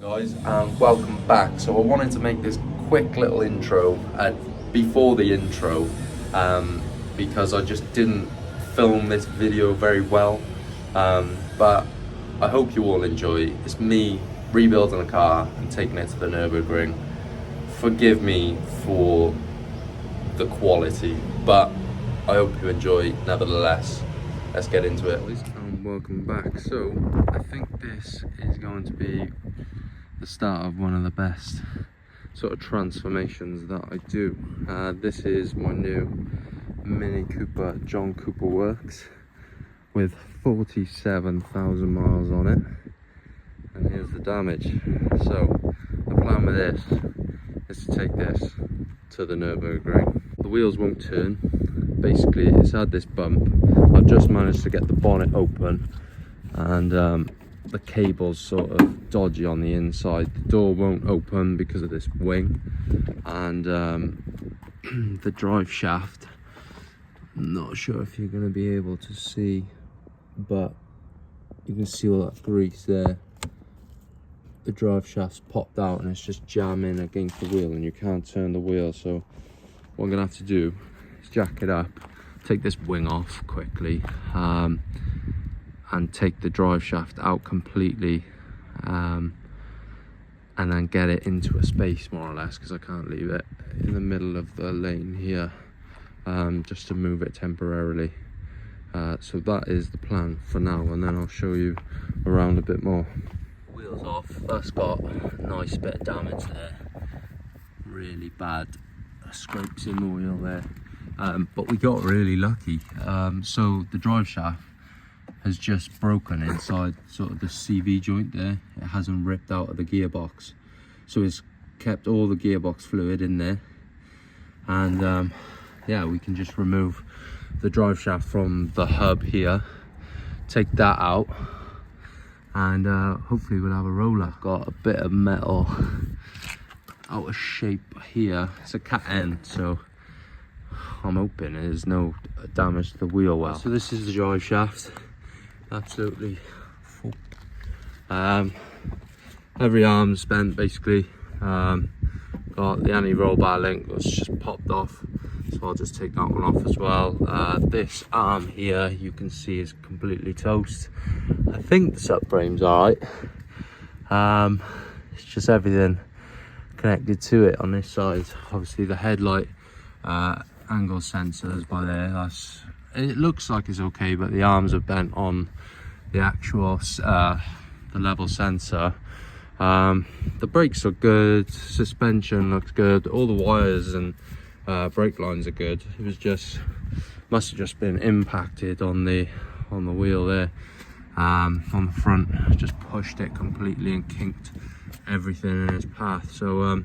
Guys, and welcome back. So I wanted to make this quick little intro before the intro because I just didn't film this video very well, but I hope you all enjoy. It's me rebuilding a car and taking it to the Nürburgring. Forgive me for the quality, but I hope you enjoy nevertheless. Let's get into it. And welcome back. So I think this is going to be the start of one of the best sort of transformations that I do. This is my new Mini Cooper John Cooper Works with 47,000 miles on it, and here's the damage. So the plan with this is to take this to the Nürburgring. The wheels won't turn. Basically it's had this bump. I've just managed to get the bonnet open, and the cable's sort of dodgy on the inside. The door won't open because of this wing, and the drive shaft, I'm not sure if you're going to be able to see, but you can see all that grease there. The drive shaft's popped out and it's just jamming against the wheel, and you can't turn the wheel. So what I'm gonna have to do is jack it up, take this wing off quickly, and take the drive shaft out completely, and then get it into a space more or less, because I can't leave it in the middle of the lane here, just to move it temporarily. So that is the plan for now, and then I'll show you around a bit more. Wheels off. That's got a nice bit of damage there, really bad scrapes in the wheel there, but we got really lucky. So the drive shaft has just broken inside sort of the CV joint there. It hasn't ripped out of the gearbox, so it's kept all the gearbox fluid in there, and yeah, we can just remove the drive shaft from the hub here, take that out, and hopefully we'll have a roller. Got a bit of metal out of shape here. It's a cat end, so I'm hoping there's no damage to the wheel well. So this is the drive shaft, absolutely full. Every arm's bent basically. Got the anti-roll bar link was just popped off, so I'll just take that one off as well. This arm here you can see is completely toast. I think the subframe's alright. It's just everything connected to it on this side. Obviously the headlight angle sensors by there, it looks like it's okay, but the arms are bent on the actual the level sensor. The brakes are good, suspension looks good, all the wires and brake lines are good. It was just, must have just been impacted on the wheel there, on the front. Just pushed it completely and kinked everything in its path. So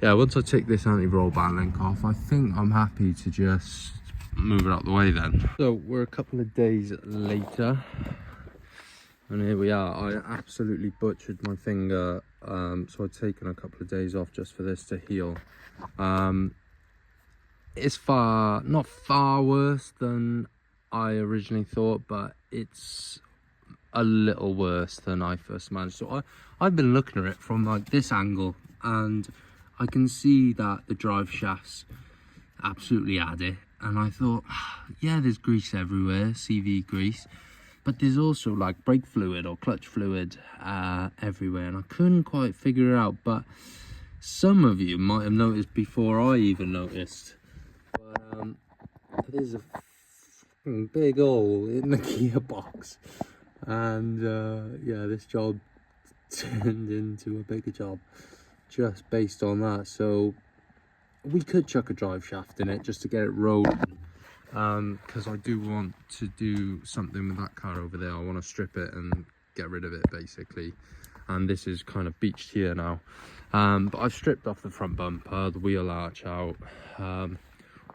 yeah, once I take this anti-roll bar link off, I think I'm happy to just move it out the way then. So we're a couple of days later, and here we are. I absolutely butchered my finger, so I've taken a couple of days off just for this to heal. It's not far worse than I originally thought, but it's a little worse than I first imagined. So I've been looking at it from like this angle, and I can see that the drive shafts absolutely had it, and I thought, yeah, there's grease everywhere, CV grease, but there's also like brake fluid or clutch fluid everywhere, and I couldn't quite figure it out. But some of you might have noticed before I even noticed. But there's a big hole in the gearbox, and yeah, this job turned into a bigger job just based on that. So we could chuck a drive shaft in it just to get it rolling, because I do want to do something with that car over there. I want to strip it and get rid of it basically, and this is kind of beached here now. But I've stripped off the front bumper, the wheel arch out.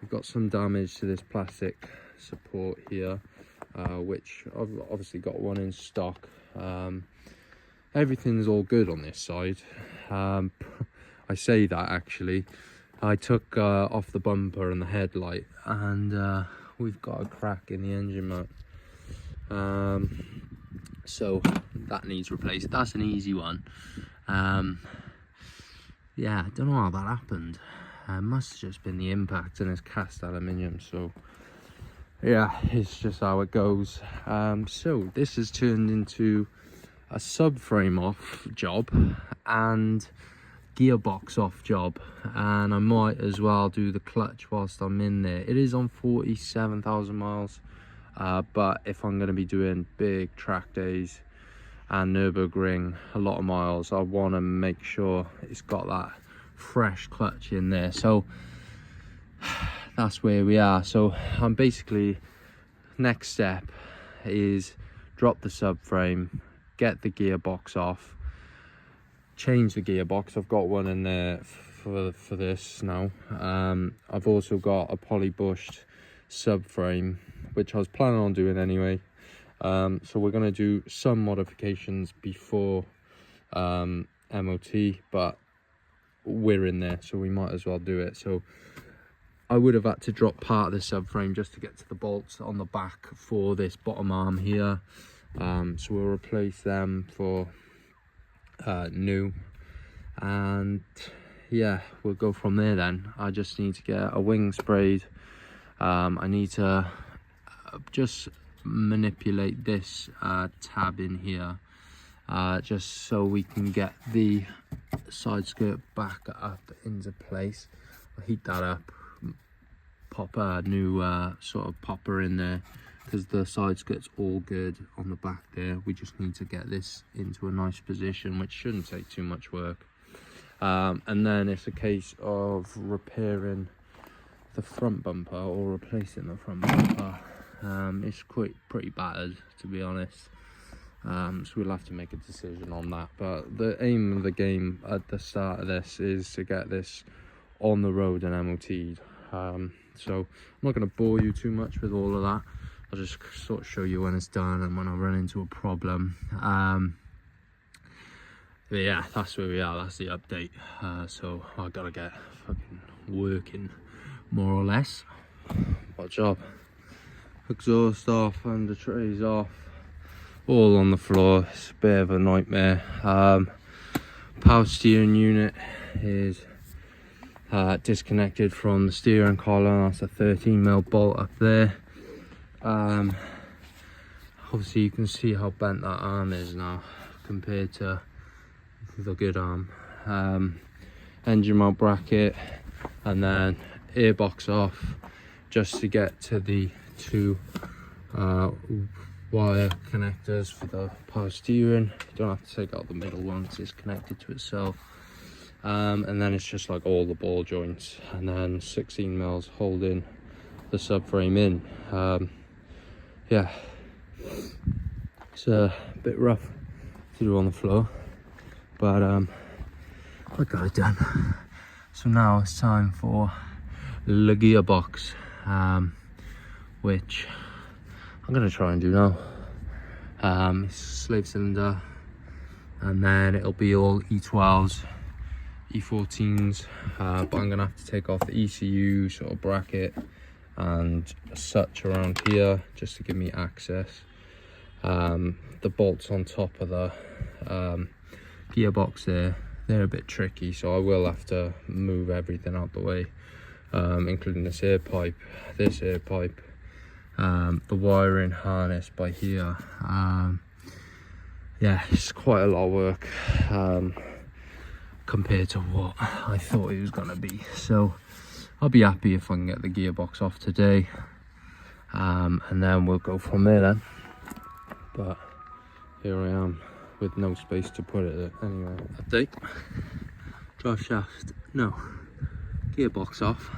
We've got some damage to this plastic support here, which I've obviously got one in stock. Everything's all good on this side. I say that actually, I took off the bumper and the headlight, and we've got a crack in the engine mount. So that needs replaced. That's an easy one. Yeah, I don't know how that happened. It must have just been the impact, and it's cast aluminium, so yeah, it's just how it goes. So this has turned into a subframe off job and gearbox off job, and I might as well do the clutch whilst I'm in there. It is on 47,000 miles, but if I'm going to be doing big track days and Nürburgring, a lot of miles, I want to make sure it's got that fresh clutch in there. So that's where we are. So I'm basically, next step is drop the subframe, get the gearbox off, change the gearbox. I've got one in there for this now. I've also got a polybushed subframe, which I was planning on doing anyway. So we're going to do some modifications before MOT, but we're in there, so we might as well do it. So I would have had to drop part of the subframe just to get to the bolts on the back for this bottom arm here. So we'll replace them for new, and yeah, we'll go from there then. I just need to get a wing sprayed. I need to just manipulate this tab in here, just so we can get the side skirt back up into place. I'll heat that up, pop a new sort of popper in there, because the side skirt's all good on the back there. We just need to get this into a nice position, which shouldn't take too much work. And then it's a case of repairing the front bumper, or replacing the front bumper. It's pretty battered, to be honest. So we'll have to make a decision on that. But the aim of the game at the start of this is to get this on the road and MOT'd. So I'm not going to bore you too much with all of that. I'll just sort of show you when it's done and when I run into a problem. But yeah, that's where we are. That's the update. So I gotta get fucking working, more or less. What job? Exhaust off, under trays off, all on the floor. It's a bit of a nightmare. Power steering unit is disconnected from the steering column. That's a 13mm bolt up there. Obviously you can see how bent that arm is now compared to the good arm. Engine mount bracket, and then airbox off, just to get to the two wire connectors for the power steering. You don't have to take out the middle one because it's connected to itself. And then it's just like all the ball joints, and then 16mm holding the subframe in. Yeah, it's a bit rough to do on the floor, but I got it done. So now it's time for the gearbox, which I'm gonna try and do now. It's slave cylinder, and then it'll be all E12s, E14s, but I'm gonna have to take off the ECU sort of bracket and such around here just to give me access. The bolts on top of the gearbox there, they're a bit tricky, so I will have to move everything out the way, including this air pipe, the wiring harness by here. Yeah, it's quite a lot of work compared to what I thought it was gonna be. So I'll be happy if I can get the gearbox off today, and then we'll go from there then. But here I am with no space to put it anyway. Update: drive shaft, no, gearbox off.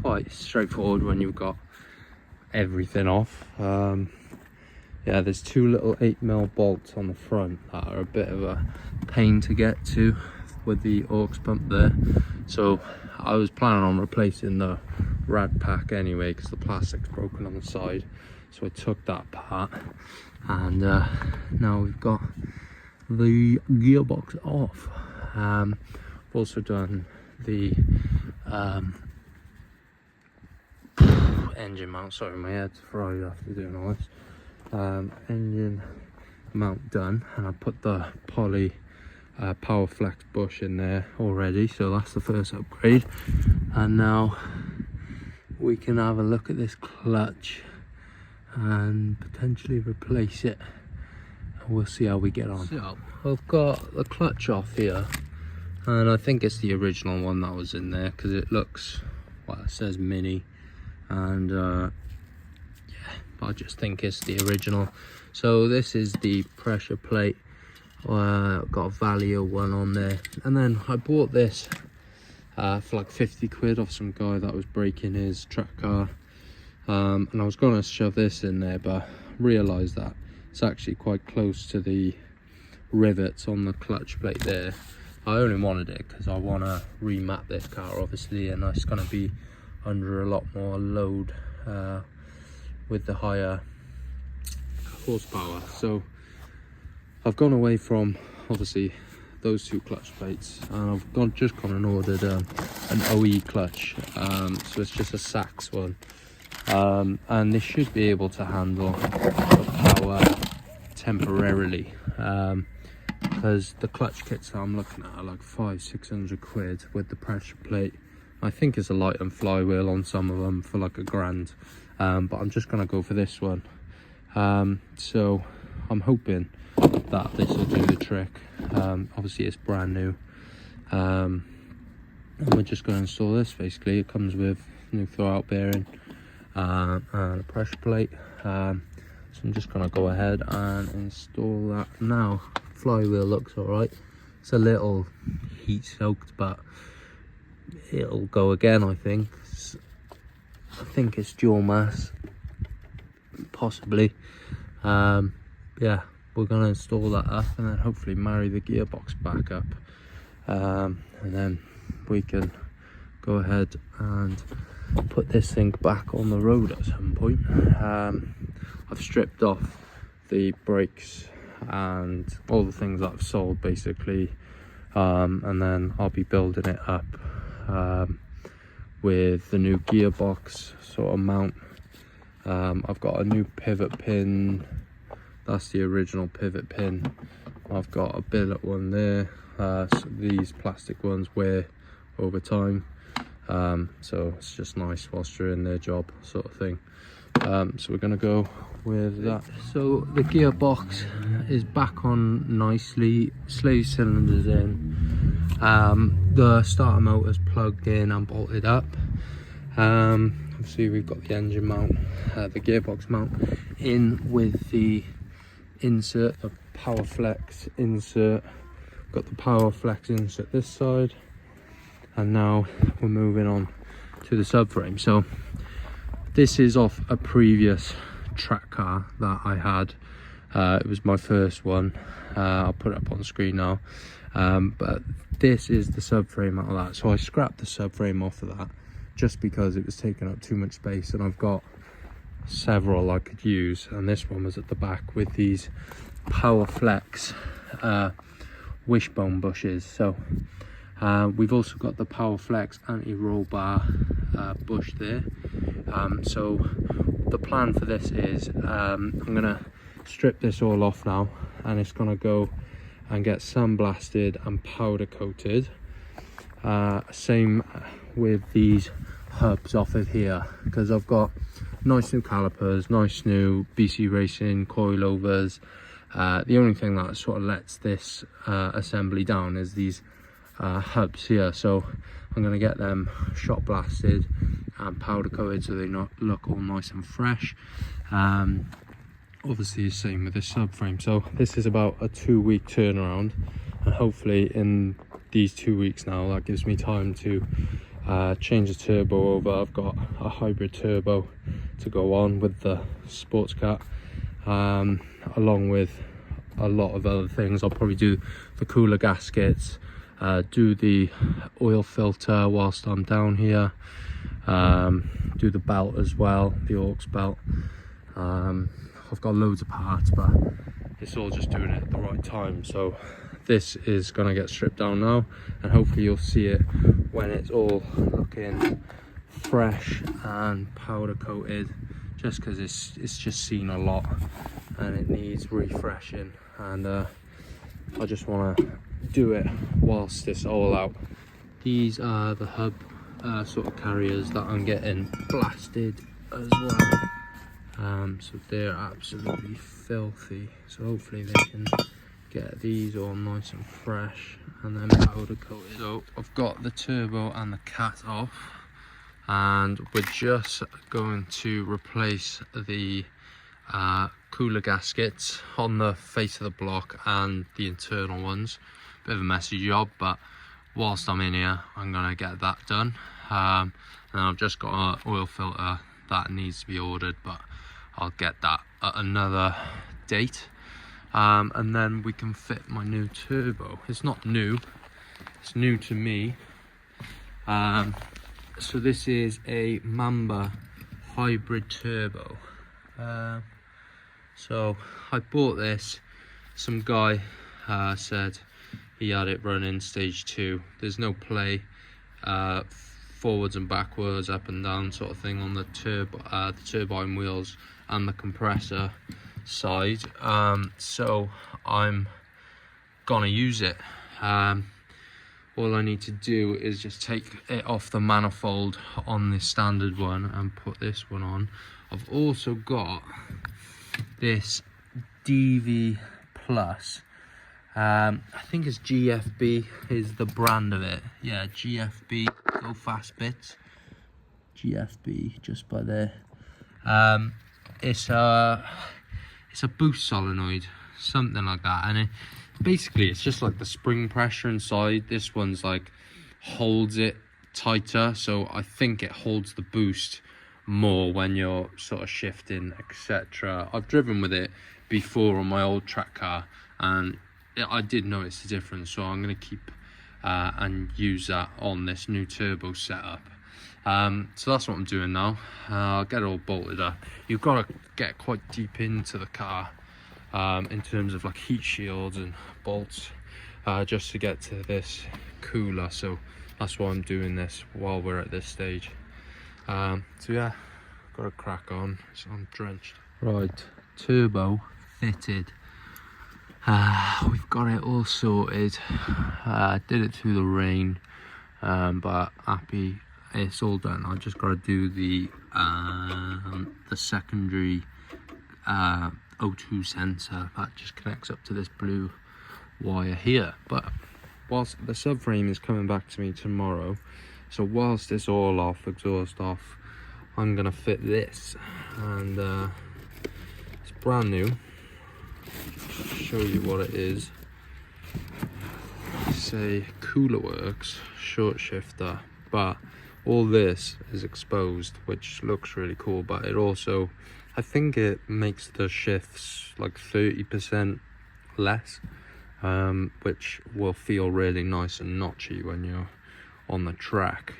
Quite straightforward when you've got everything off. Yeah, there's two little 8mm bolts on the front that are a bit of a pain to get to with the aux pump there. So I was planning on replacing the rad pack anyway, because the plastic's broken on the side. So I took that part, and now we've got the gearbox off. I've also done the engine mount. Sorry, my head's fried after doing all this. Engine mount done, and I put the poly power flex bush in there already, so that's the first upgrade. And now we can have a look at this clutch and potentially replace it, and we'll see how we get on. So I've got the clutch off here, and I think it's the original one that was in there because it looks, well, it says mini, and yeah, I just think it's the original. So this is the pressure plate. Got a Valio one on there, and then I bought this for like 50 quid off some guy that was breaking his track car, and I was going to shove this in there, but realised that it's actually quite close to the rivets on the clutch plate there. I only wanted it because I want to remap this car obviously, and it's going to be under a lot more load with the higher horsepower. So I've gone away from obviously those two clutch plates, and I've just gone and ordered an OE clutch, so it's just a Sachs one, and this should be able to handle the power temporarily, because the clutch kits that I'm looking at are like 500-600 quid with the pressure plate. I think it's a light and flywheel on some of them for like £1,000, but I'm just gonna go for this one. So I'm hoping that this will do the trick. Obviously it's brand new, and we're just going to install this. Basically it comes with new throwout bearing and a pressure plate, so I'm just going to go ahead and install that now. Flywheel looks alright, it's a little heat soaked, but it'll go again. I think it's dual mass, possibly. Yeah, we're going to install that up and then hopefully marry the gearbox back up, and then we can go ahead and put this thing back on the road at some point. I've stripped off the brakes and all the things that I've sold basically, and then I'll be building it up with the new gearbox sort of mount. I've got a new pivot pin. That's the original pivot pin. I've got a billet one there. So these plastic ones wear over time, so it's just nice whilst you're in their job sort of thing. So we're going to go with that. So the gearbox is back on nicely, slave cylinders in, the starter motor's plugged in and bolted up. Obviously we've got the engine mount, the gearbox mount in with the insert, the power flex insert. Got the power flex insert this side, and now we're moving on to the subframe. So this is off a previous track car that I had. It was my first one. I'll put it up on the screen now, but this is the subframe out of that. So I scrapped the subframe off of that just because it was taking up too much space, and I've got several I could use, and this one was at the back with these power flex wishbone bushes. So we've also got the power flex anti-roll bar bush there. So the plan for this is I'm gonna strip this all off now, and it's gonna go and get sandblasted and powder coated. Same with these hubs off of here, because I've got nice new calipers, nice new BC Racing coilovers. The only thing that sort of lets this assembly down is these hubs here, so I'm going to get them shot blasted and powder coated so they look all nice and fresh. Obviously the same with this subframe. So this is about a 2-week turnaround, and hopefully in these 2 weeks now that gives me time to change the turbo over. I've got a hybrid turbo to go on with the sports cat, along with a lot of other things. I'll probably do the cooler gaskets, do the oil filter whilst I'm down here, do the belt as well, the aux belt. I've got loads of parts, but it's all just doing it at the right time. So this is going to get stripped down now, and hopefully you'll see it when it's all looking fresh and powder coated, just because it's just seen a lot and it needs refreshing, and I just want to do it whilst it's all out. These are the hub sort of carriers that I'm getting blasted as well. So they're absolutely filthy, so hopefully they can get these all nice and fresh and then powder coated. So I've got the turbo and the cat off, and we're just going to replace the cooler gaskets on the face of the block and the internal ones. Bit of a messy job, but whilst I'm in here I'm gonna get that done. And I've just got an oil filter that needs to be ordered, but I'll get that at another date. And then we can fit my new turbo. It's not new, it's new to me. So this is a Mamba hybrid turbo. So I bought this, some guy said he had it running stage 2. There's no play forwards and backwards, up and down sort of thing on the turbine wheels and the compressor side. So I'm gonna use it. All I need to do is just take it off the manifold on the standard one and put this one on. I've also got this DV Plus. I think it's GFB is the brand of it. Yeah, GFB, Go Fast Bits. GFB, just by there. It's a boost solenoid, something like that, and basically it's just like the spring pressure inside. This one's like holds it tighter, so I think it holds the boost more when you're sort of shifting, etc. I've driven with it before on my old track car, and I did notice the difference, so I'm going to keep and use that on this new turbo setup. So that's what I'm doing now. I'll get it all bolted up. You've got to get quite deep into the car in terms of like heat shields and bolts just to get to this cooler, so that's why I'm doing this while we're at this stage. So yeah, got a crack on, so I'm drenched. Right, turbo fitted. We've got it all sorted. Did it through the rain, but happy it's all done. I just got to do the secondary O2 sensor that just connects up to this blue wire here. But whilst the subframe is coming back to me tomorrow, so whilst it's all off, exhaust off, I'm gonna fit this, and it's brand new. Show you what it is. It's a Cooler Works short shifter, but all this is exposed, which looks really cool, but it also, I think it makes the shifts like 30% less, which will feel really nice and notchy when you're on the track.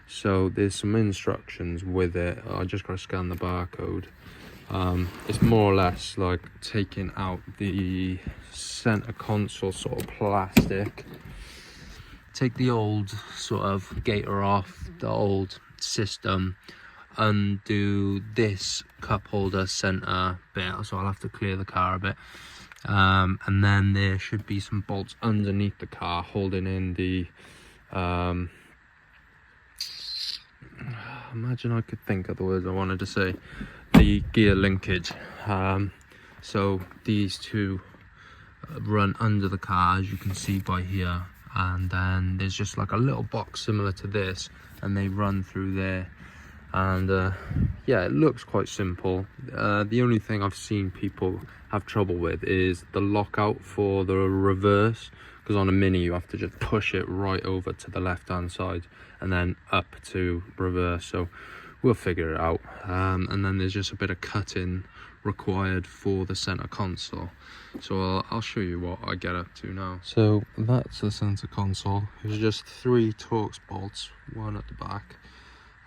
So there's some instructions with it. I just got to scan the barcode. It's more or less like taking out the center console sort of plastic, take the old sort of gator off, the old system, undo this cup holder center bit, so I'll have to clear the car a bit, and then there should be some bolts underneath the car holding in the imagine I could think of the words I wanted to say, the gear linkage. So these two run under the car, as you can see by here, and then there's just like a little box similar to this, and they run through there. And yeah, it looks quite simple. The only thing I've seen people have trouble with is the lockout for the reverse, because on a Mini you have to just push it right over to the left hand side and then up to reverse. So we'll figure it out. And then there's just a bit of cutting required for the center console, so I'll show you what I get up to now. So that's the center console. There's just 3 Torx bolts, one at the back,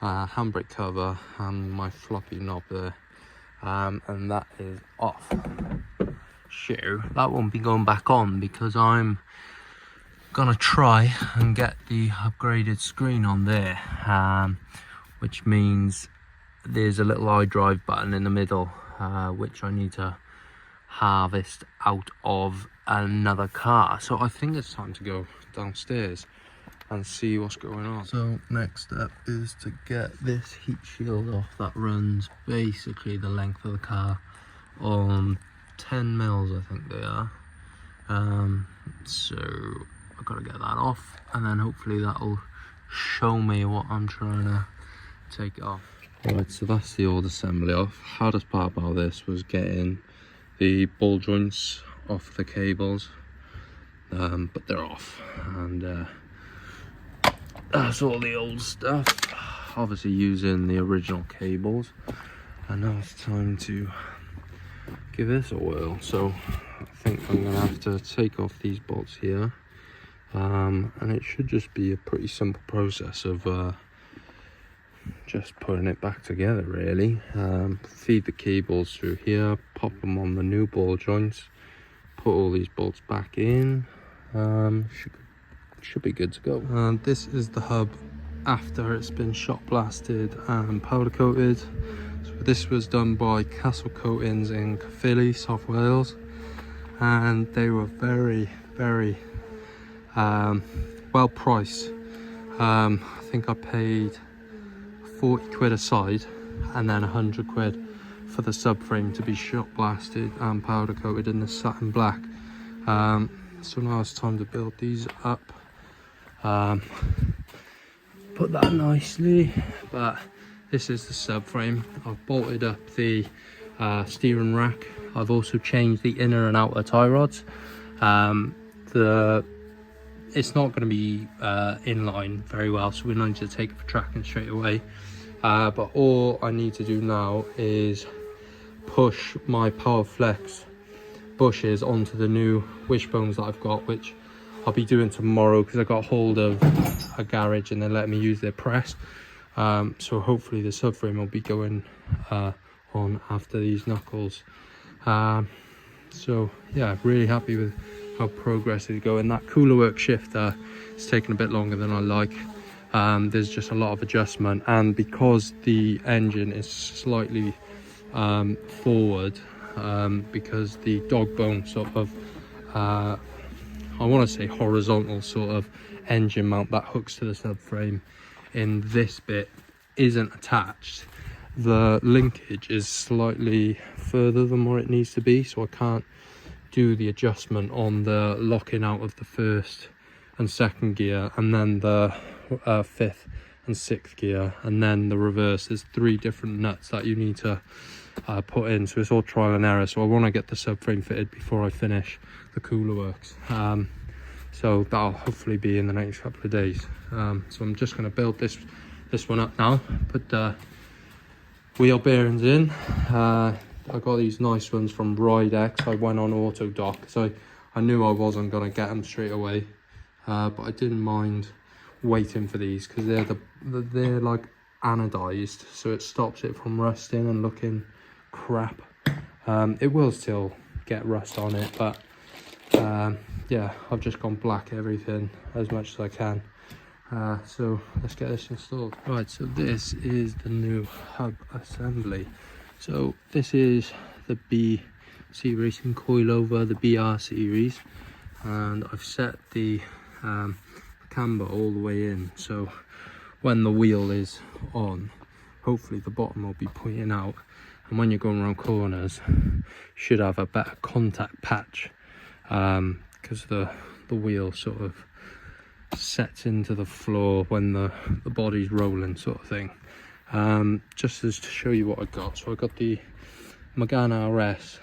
handbrake cover, and my floppy knob there, and that is off. So that won't be going back on because I'm gonna try and get the upgraded screen on there, which means there's a little iDrive button in the middle, which I need to harvest out of another car. So I think it's time to go downstairs and see what's going on. So next step is to get this heat shield off that runs basically the length of the car on 10 mils, I think they are. So I've got to get that off, and then hopefully that'll show me what I'm trying to take off. Right, so that's the old assembly off. Hardest part about this was getting the ball joints off the cables, but they're off, and that's all the old stuff, obviously using the original cables. And now it's time to give this a whirl. So I think I'm gonna have to take off these bolts here, and it should just be a pretty simple process of just putting it back together, really. Feed the cables through here, pop them on the new ball joints, put all these bolts back in. Should be good to go. And this is the hub after it's been shot blasted and powder coated. So this was done by Castle Coatings in Caerphilly, South Wales, and they were very well priced. I think I paid 40 quid a side and then 100 quid for the subframe to be shot blasted and powder coated in the satin black. So now it's time to build these up. Put that nicely, but this is the subframe. I've bolted up the steering rack. I've also changed the inner and outer tie rods. It's not going to be in line very well, so we need to take it for tracking straight away. But all I need to do now is push my Powerflex bushes onto the new wishbones that I've got, which I'll be doing tomorrow because I got hold of a garage and they let me use their press. So hopefully the subframe will be going on after these knuckles. So yeah, really happy with how progress is going. That cooler work shifter is taking a bit longer than I like. There's just a lot of adjustment, and because the engine is slightly forward, because the dog bone sort of I want to say horizontal sort of engine mount that hooks to the subframe in this bit isn't attached. The linkage is slightly further than what it needs to be, so I can't do the adjustment on the locking out of the first and second gear, and then the fifth and sixth gear, and then the reverse. There's 3 different nuts that you need to put in, so it's all trial and error. So I want to get the subframe fitted before I finish the cooler works, so that'll hopefully be in the next couple of days. So I'm just going to build this one up now, put the wheel bearings in. I got these nice ones from Ridex. I went on auto dock, so I knew I wasn't going to get them straight away, but I didn't mind waiting for these because they're like anodized, so it stops it from rusting and looking crap. It will still get rust on it, but yeah, I've just gone black everything as much as I can. So let's get this installed. Right, so this is the new hub assembly. So this is the B racing coilover, the BR series, and I've set the camber all the way in, so when the wheel is on, hopefully the bottom will be pointing out, and when you're going around corners you should have a better contact patch, because the wheel sort of sets into the floor when the body's rolling, sort of thing. Just as to show you what I got, so I got the Megane RS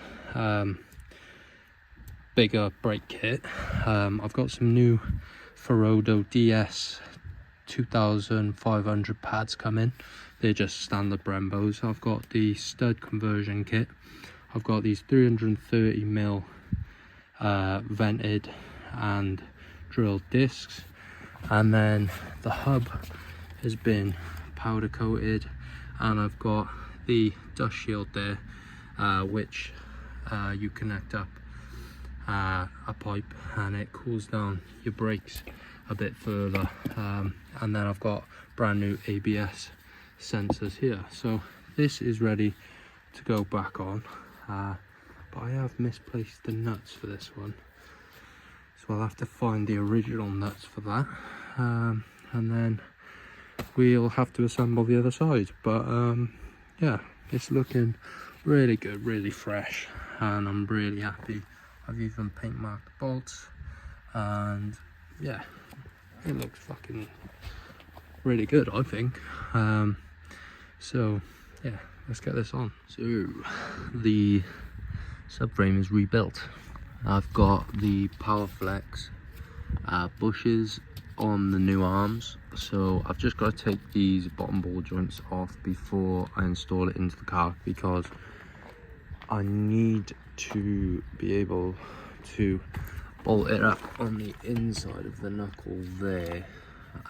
bigger brake kit. I've got some new Ferodo DS 2500 pads coming. They're just standard Brembos. I've got the stud conversion kit. I've got these 330mm vented and drilled discs, and then the hub has been powder coated, and I've got the dust shield there, which you connect up a pipe and it cools down your brakes a bit further, and then I've got brand new ABS sensors here. So this is ready to go back on, but I have misplaced the nuts for this one, so I'll have to find the original nuts for that, and then we'll have to assemble the other side. But yeah, it's looking really good, really fresh, and I'm really happy. I've even paint marked the bolts, and yeah, it looks fucking really good, I think. So yeah, let's get this on. So the subframe is rebuilt. I've got the PowerFlex bushes on the new arms, so I've just got to take these bottom ball joints off before I install it into the car, because I need to be able to bolt it up on the inside of the knuckle there,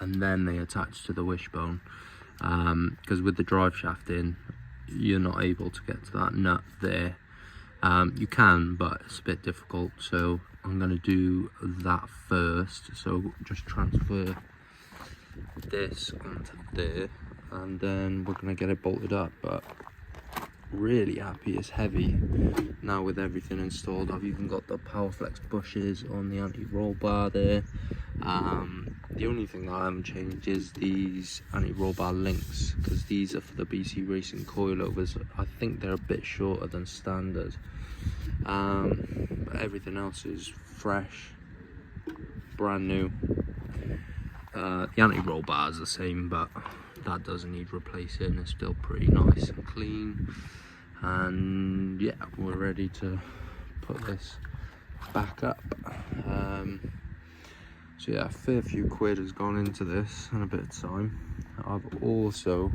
and then they attach to the wishbone, because with the drive shaft in, you're not able to get to that nut there. You can, but it's a bit difficult, so I'm going to do that first. So just transfer this onto there, and then we're going to get it bolted up. But really happy, it's heavy now with everything installed. I've even got the PowerFlex bushes on the anti-roll bar there. The only thing that I haven't changed is these anti-roll bar links, because these are for the BC Racing coilovers. I think they're a bit shorter than standard, but everything else is fresh, brand new. The anti-roll bar is the same, but that doesn't need replacing. It's still pretty nice and clean, and yeah, we're ready to put this back up. So yeah, a fair few quid has gone into this and a bit of time. I've also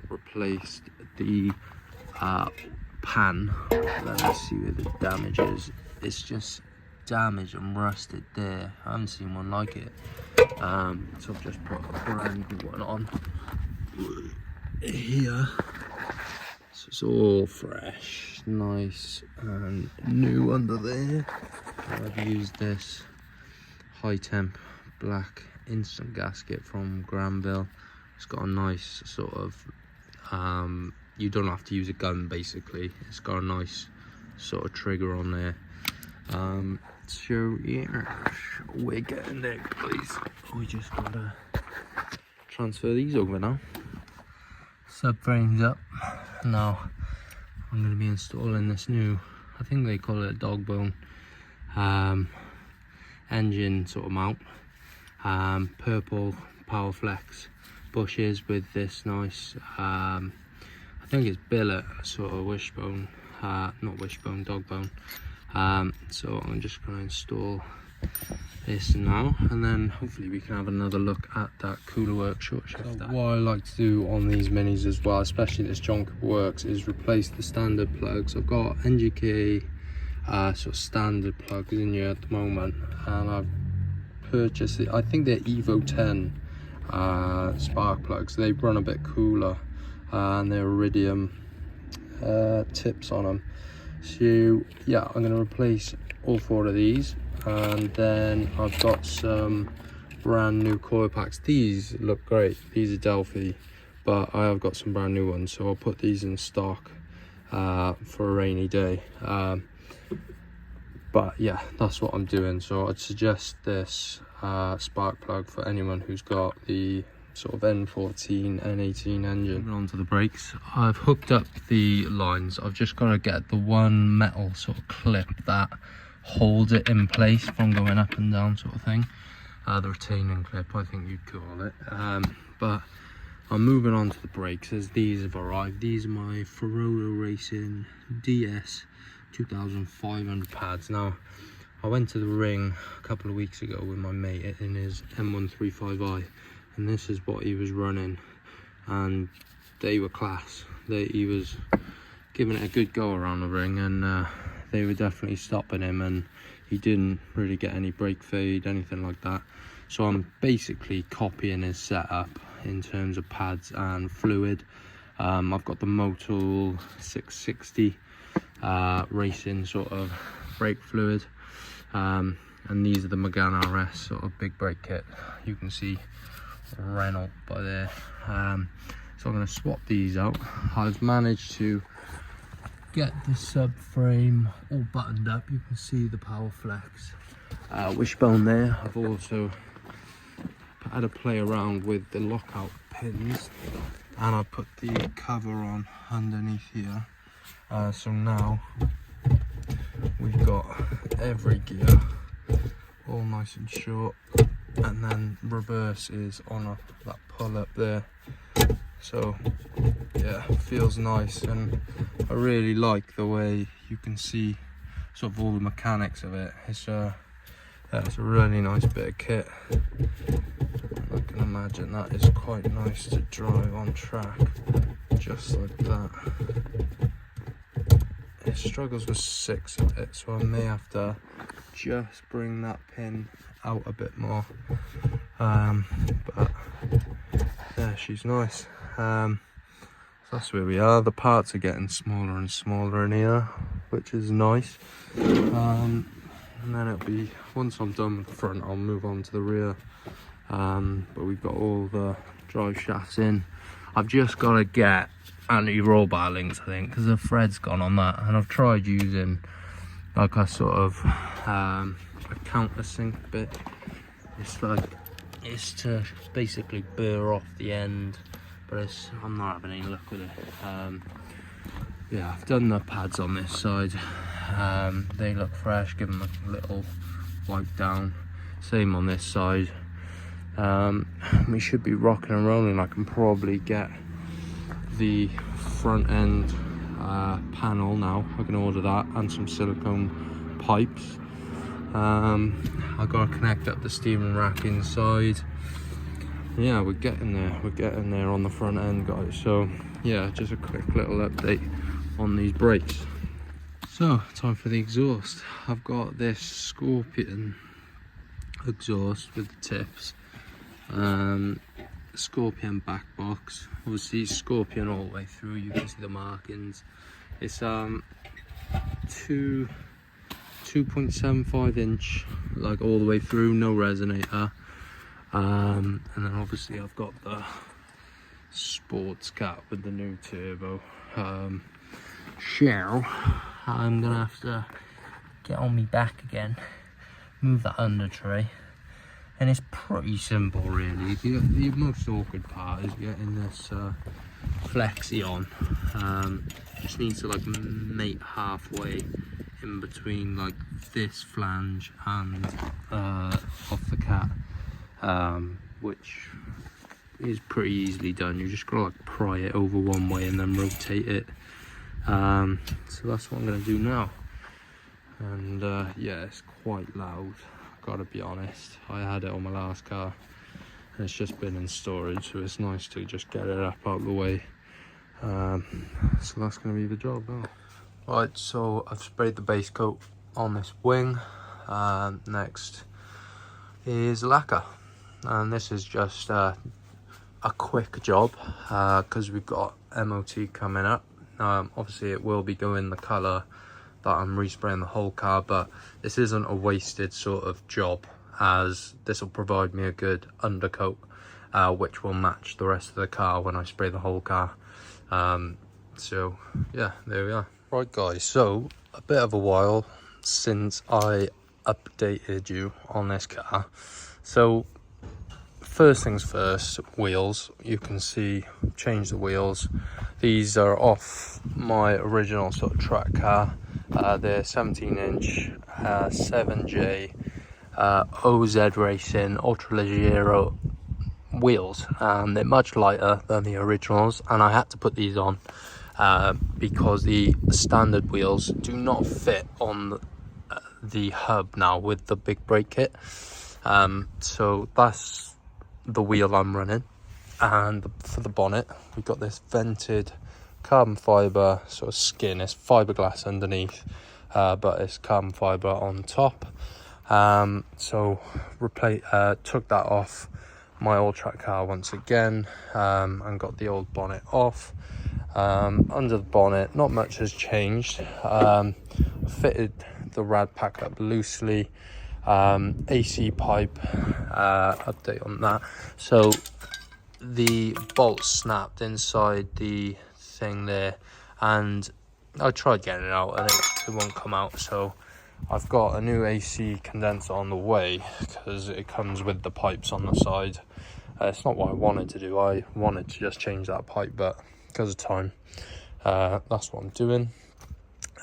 replaced the pan. Let me see where the damage is. It's just damaged and rusted there. I haven't seen one like it. So I've just put a brand new one on here. So it's all fresh, nice and new under there. I've used this high temp black instant gasket from Granville. It's got a nice sort of, you don't have to use a gun basically. It's got a nice sort of trigger on there. So yeah, we're getting there, guys. We just gotta transfer these over now. Subframe's up. Now I'm gonna be installing this new, I think they call it a dog bone, engine sort of mount. Purple PowerFlex bushes with this nice, I think it's billet sort of wishbone, not wishbone, dog bone. So I'm just going to install this now, and then hopefully we can have another look at that cooler work short shifter. What I like to do on these minis as well, especially this John Cooper Works, is replace the standard plugs. I've got NGK sort of standard plugs in here at the moment, and I've purchased it. I think they're Evo 10 spark plugs. They run a bit cooler, and they're iridium tips on them. So yeah, I'm going to replace all 4 of these, and then I've got some brand new coil packs. These look great, these are Delphi, but I have got some brand new ones, so I'll put these in stock for a rainy day. But yeah, that's what I'm doing. So I'd suggest this spark plug for anyone who's got the sort of N14, N18 engine. Moving on to the brakes, I've hooked up the lines. I've just got to get the one metal sort of clip that holds it in place from going up and down sort of thing. The retaining clip, I think you'd call it. But I'm moving on to the brakes as these have arrived. These are my Ferraro Racing DS 2500 pads. Now, I went to the ring a couple of weeks ago with my mate in his M135i, and this is what he was running, and they were class. He was giving it a good go around the ring, and they were definitely stopping him, and he didn't really get any brake fade, anything like that. So I'm basically copying his setup in terms of pads and fluid. I've got the Motul 660 racing sort of brake fluid, and these are the Megane RS sort of big brake kit. You can see Renault by there. So I'm going to swap these out. I've managed to get the subframe all buttoned up. You can see the power flex wishbone there. I've also had a play around with the lockout pins, and I put the cover on underneath here. So now we've got every gear all nice and short, and then reverse is on that pull up there. So yeah, feels nice, and I really like the way you can see sort of all the mechanics of it. It's a really nice bit of kit. I can imagine that is quite nice to drive on track, just like that. It struggles with 6 of it, so I may have to just bring that pin out a bit more. But yeah, she's nice. So that's where we are. The parts are getting smaller and smaller in here, which is nice. And then it'll be, once I'm done with the front, I'll move on to the rear. But we've got all the drive shafts in. I've just got to get anti-roll bar links, I think, because the thread's gone on that, and I've tried using like a sort of a countersink bit. It's to basically burr off the end, but I'm not having any luck with it. Yeah, I've done the pads on this side. They look fresh, give them a little wipe down. Same on this side. We should be rocking and rolling. I can probably get the front end panel now. I can order that and some silicone pipes. I've got to connect up the steering rack inside. Yeah, we're getting there on the front end, guys. So yeah, just a quick little update on these brakes. So time for the exhaust. I've got this Scorpion exhaust with the tips, Scorpion back box, obviously Scorpion all the way through. You can see the markings. It's 2.75 inch, like all the way through, no resonator. And then obviously I've got the sports cat with the new turbo shell. I'm gonna have to get on me back again, move that under tray, and it's pretty simple really. The most awkward part is getting this flexi on. Just needs to like mate halfway in between like this flange and off the cat, which is pretty easily done. You just gotta like pry it over one way and then rotate it. So that's what I'm gonna do now. And yeah, it's quite loud, gotta be honest. I had it on my last car and it's just been in storage, so it's nice to just get it up out of the way. So that's gonna be the job now. Right, so I've sprayed the base coat on this wing. Next is lacquer, and this is just a quick job because we've got MOT coming up. Obviously it will be going the colour that I'm respraying the whole car, but this isn't a wasted sort of job, as this will provide me a good undercoat which will match the rest of the car when I spray the whole car. So yeah, there we are. Right guys, so a bit of a while since I updated you on this car. So first things first, wheels. You can see, change the wheels. These are off my original sort of track car. They're 17 inch 7J OZ Racing Ultra Leggero wheels. They're much lighter than the originals, and I had to put these on because the standard wheels do not fit on the hub now with the big brake kit. So that's the wheel I'm running. And for the bonnet, we've got this vented carbon fibre sort of skin. It's fiberglass underneath, but it's carbon fibre on top. So took that off my old track car once again, and got the old bonnet off. Under the bonnet, not much has changed. Fitted the rad pack up loosely. AC pipe update on that. So the bolt snapped inside the thing there, and I tried getting it out and it won't come out, so I've got a new AC condenser on the way because it comes with the pipes on the side. It's not what I wanted to do. I wanted to just change that pipe, but because of time, that's what I'm doing.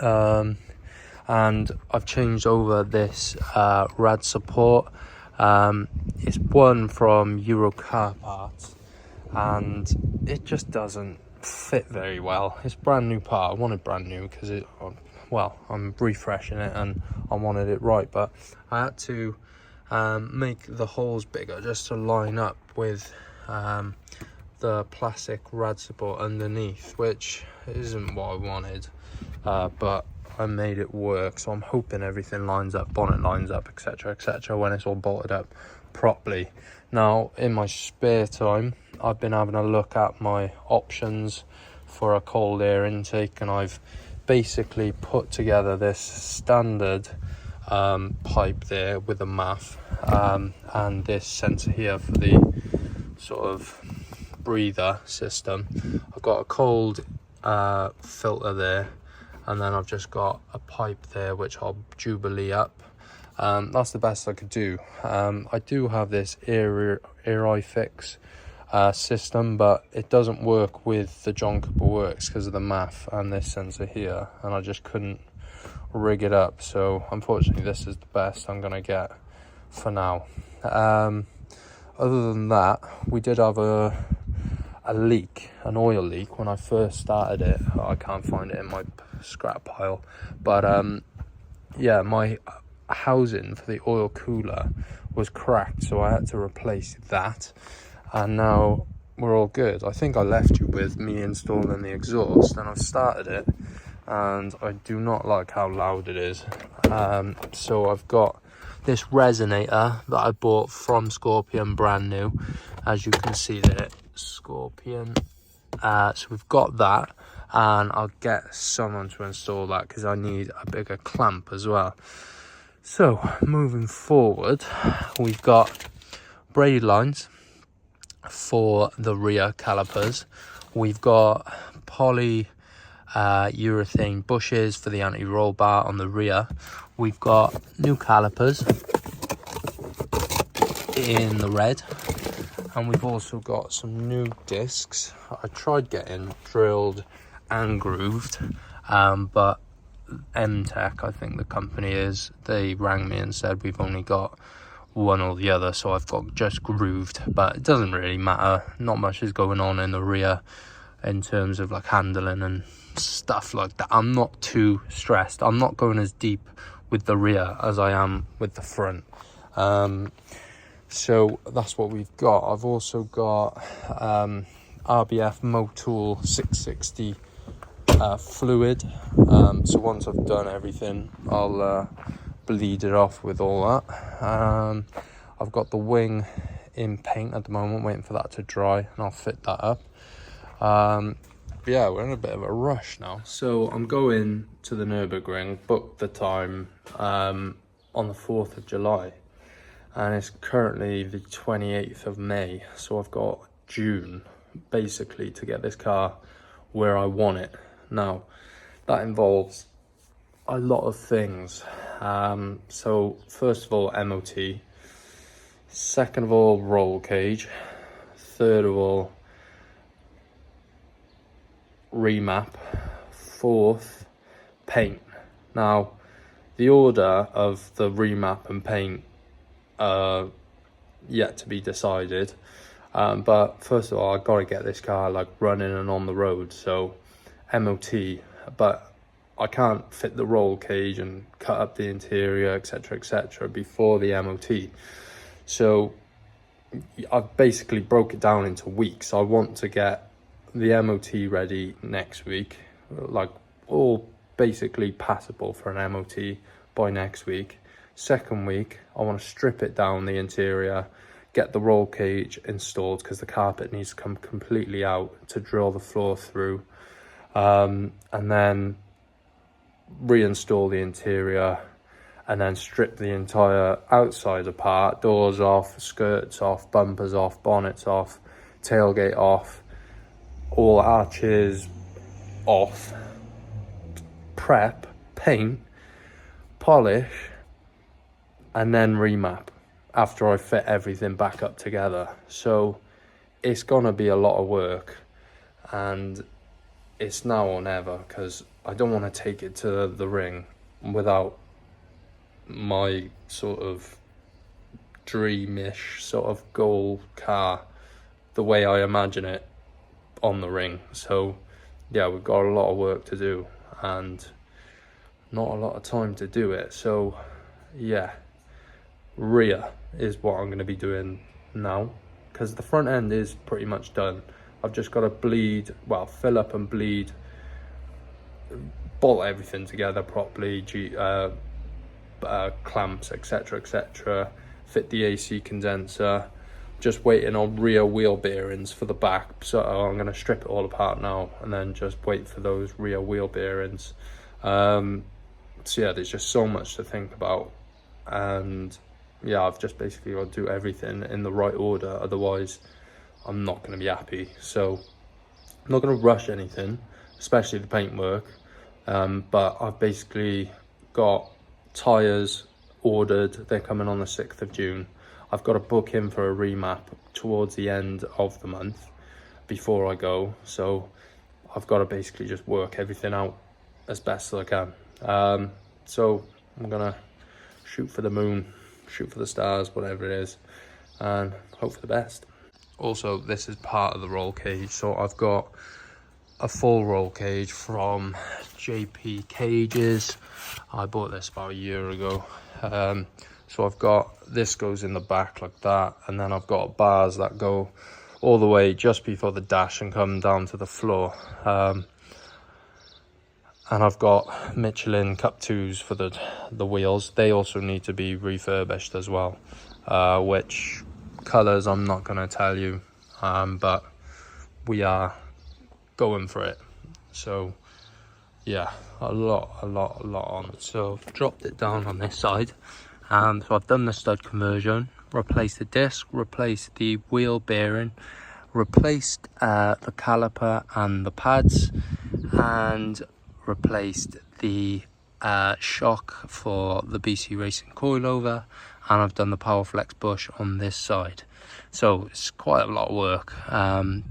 And I've changed over this rad support. It's one from Copart, and it just doesn't fit very well. It's brand new part. I wanted brand new because I'm refreshing it and I wanted it right, but I had to make the holes bigger just to line up with the plastic rad support underneath, which isn't what I wanted, but I made it work. So I'm hoping everything lines up, bonnet lines up, etc., when it's all bolted up properly. Now, in my spare time, I've been having a look at my options for a cold air intake, and I've basically put together this standard pipe there with a MAF and this sensor here for the sort of breather system. I've got a cold filter there, and then I've just got a pipe there which I'll jubilee up. That's the best I could do. I do have this air fix system, but it doesn't work with the John Cooper Works because of the MAF and this sensor here, and I just couldn't rig it up. So unfortunately this is the best I'm gonna get for now. Other than that, we did have a leak, an oil leak when I first started it. I can't find it in my scrap pile, but yeah, my housing for the oil cooler was cracked, so I had to replace that, and now we're all good. I think I left you with me installing the exhaust, and I've started it, and I do not like how loud it is. So I've got this resonator that I bought from Scorpion, brand new, as you can see there, Scorpion. So we've got that, and I'll get someone to install that because I need a bigger clamp as well. So moving forward, we've got braid lines for the rear calipers. We've got poly urethane bushes for the anti-roll bar on the rear. We've got new calipers in the red, and we've also got some new discs. I tried getting drilled and grooved, but M-Tech, I think the company is, they rang me and said we've only got one or the other, so I've got just grooved, but it doesn't really matter. Not much is going on in the rear in terms of like handling and stuff like that. I'm not too stressed. I'm not going as deep with the rear as I am with the front. So that's what we've got. I've also got RBF Motool 660 fluid. So once I've done everything, I'll bleed it off with all that. I've got the wing in paint at the moment, waiting for that to dry, and I'll fit that up. But yeah, we're in a bit of a rush now. So I'm going to the Nürburgring, booked the time on the 4th of July, and it's currently the 28th of May, so I've got June basically to get this car where I want it. Now that involves a lot of things. So first of all, MOT, second of all, roll cage, third of all, remap, fourth, paint. Now the order of the remap and paint yet to be decided, but first of all, I've got to get this car like running and on the road. So MOT, but I can't fit the roll cage and cut up the interior, etc., before the MOT. So I've basically broke it down into weeks. I want to get the MOT ready next week, like all basically passable for an MOT by next week. Second week, I want to strip it down, the interior, get the roll cage installed because the carpet needs to come completely out to drill the floor through, and then reinstall the interior, and then strip the entire outside apart, doors off, skirts off, bumpers off, bonnets off, tailgate off, all arches off, prep, paint, polish, and then remap after I fit everything back up together. So it's gonna be a lot of work, and it's now or never, because I don't want to take it to the ring without my sort of dreamish sort of goal car the way I imagine it on the ring. So yeah, we've got a lot of work to do and not a lot of time to do it. So yeah, rear is what I'm going to be doing now, because the front end is pretty much done. I've just got to bleed, well, fill up and bleed, bolt everything together properly, clamps, etc., fit the AC condenser. Just waiting on rear wheel bearings for the back, so I'm going to strip it all apart now and then just wait for those rear wheel bearings. So yeah, there's just so much to think about, and yeah, I've just basically got to do everything in the right order, otherwise I'm not going to be happy. So I'm not going to rush anything, especially the paintwork, but I've basically got tyres ordered. They're coming on the 6th of June. I've got to book in for a remap towards the end of the month before I go, so I've got to basically just work everything out as best as I can. So I'm gonna shoot for the moon, shoot for the stars, whatever it is, and hope for the best. Also, this is part of the roll cage, so I've got a full roll cage from JP Cages. I bought this about a year ago. So I've got, this goes in the back like that, and then I've got bars that go all the way just before the dash and come down to the floor. And I've got Michelin Cup 2s for the wheels. They also need to be refurbished as well, which colours I'm not going to tell you, but we are going for it. So yeah, a lot on. So I've dropped it down on this side. So I've done the stud conversion, replaced the disc, replaced the wheel bearing, replaced the caliper and the pads, and replaced the shock for the BC Racing coilover, and I've done the Powerflex bush on this side. So it's quite a lot of work,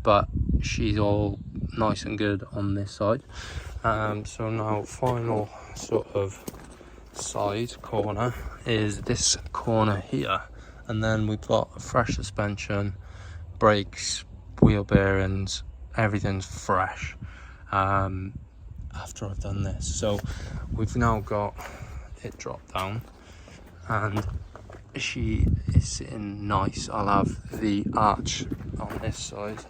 but she's all nice and good on this side. So now final sort of side corner is this corner here, and then we've got a fresh suspension, brakes, wheel bearings, everything's fresh after I've done this. So we've now got it dropped down and she is sitting nice. I'll have the arch on this side,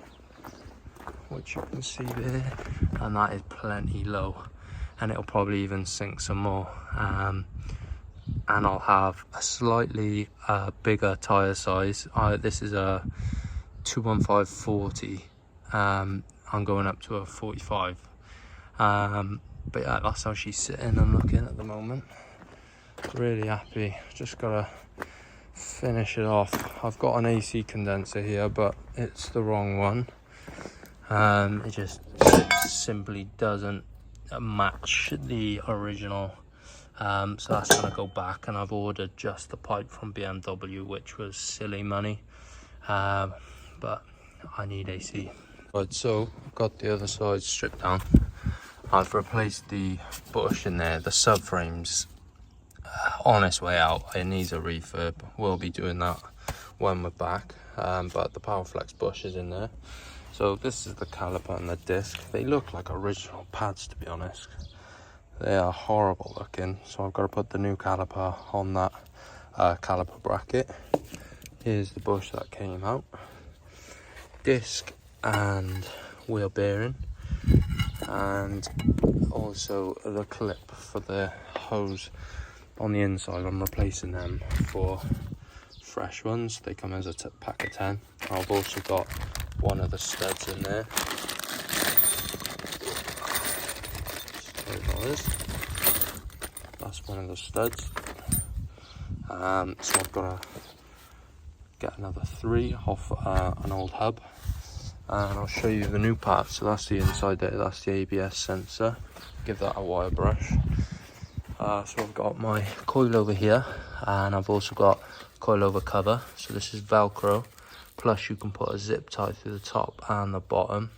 which you can see there, and that is plenty low, and it'll probably even sink some more. And I'll have a slightly bigger tyre size. This is a 215/40. I'm going up to a 45. But yeah, that's how she's sitting and looking at the moment. Really happy. Just gotta finish it off. I've got an AC condenser here, but it's the wrong one. It just simply doesn't match the original. So that's gonna go back, and I've ordered just the pipe from BMW, which was silly money, but I need AC. Right, so I've got the other side stripped down. I've replaced the bush in there. The subframe's on its way out. It needs a refurb. We'll be doing that when we're back, but the Powerflex bush is in there. So this is the caliper and the disc. They look like original pads, to be honest. They are horrible looking, so I've got to put the new caliper on that caliper bracket. Here's the bush that came out, disc and wheel bearing, and also the clip for the hose on the inside. I'm replacing them for fresh ones. They come as a pack of 10. I've also got one of the studs in there. That's one of the studs. So I've got to get another 3 off an old hub, and I'll show you the new part. So that's the inside there, that's the ABS sensor. Give that a wire brush. So I've got my coilover here, and I've also got coilover cover. So this is Velcro, plus you can put a zip tie through the top and the bottom.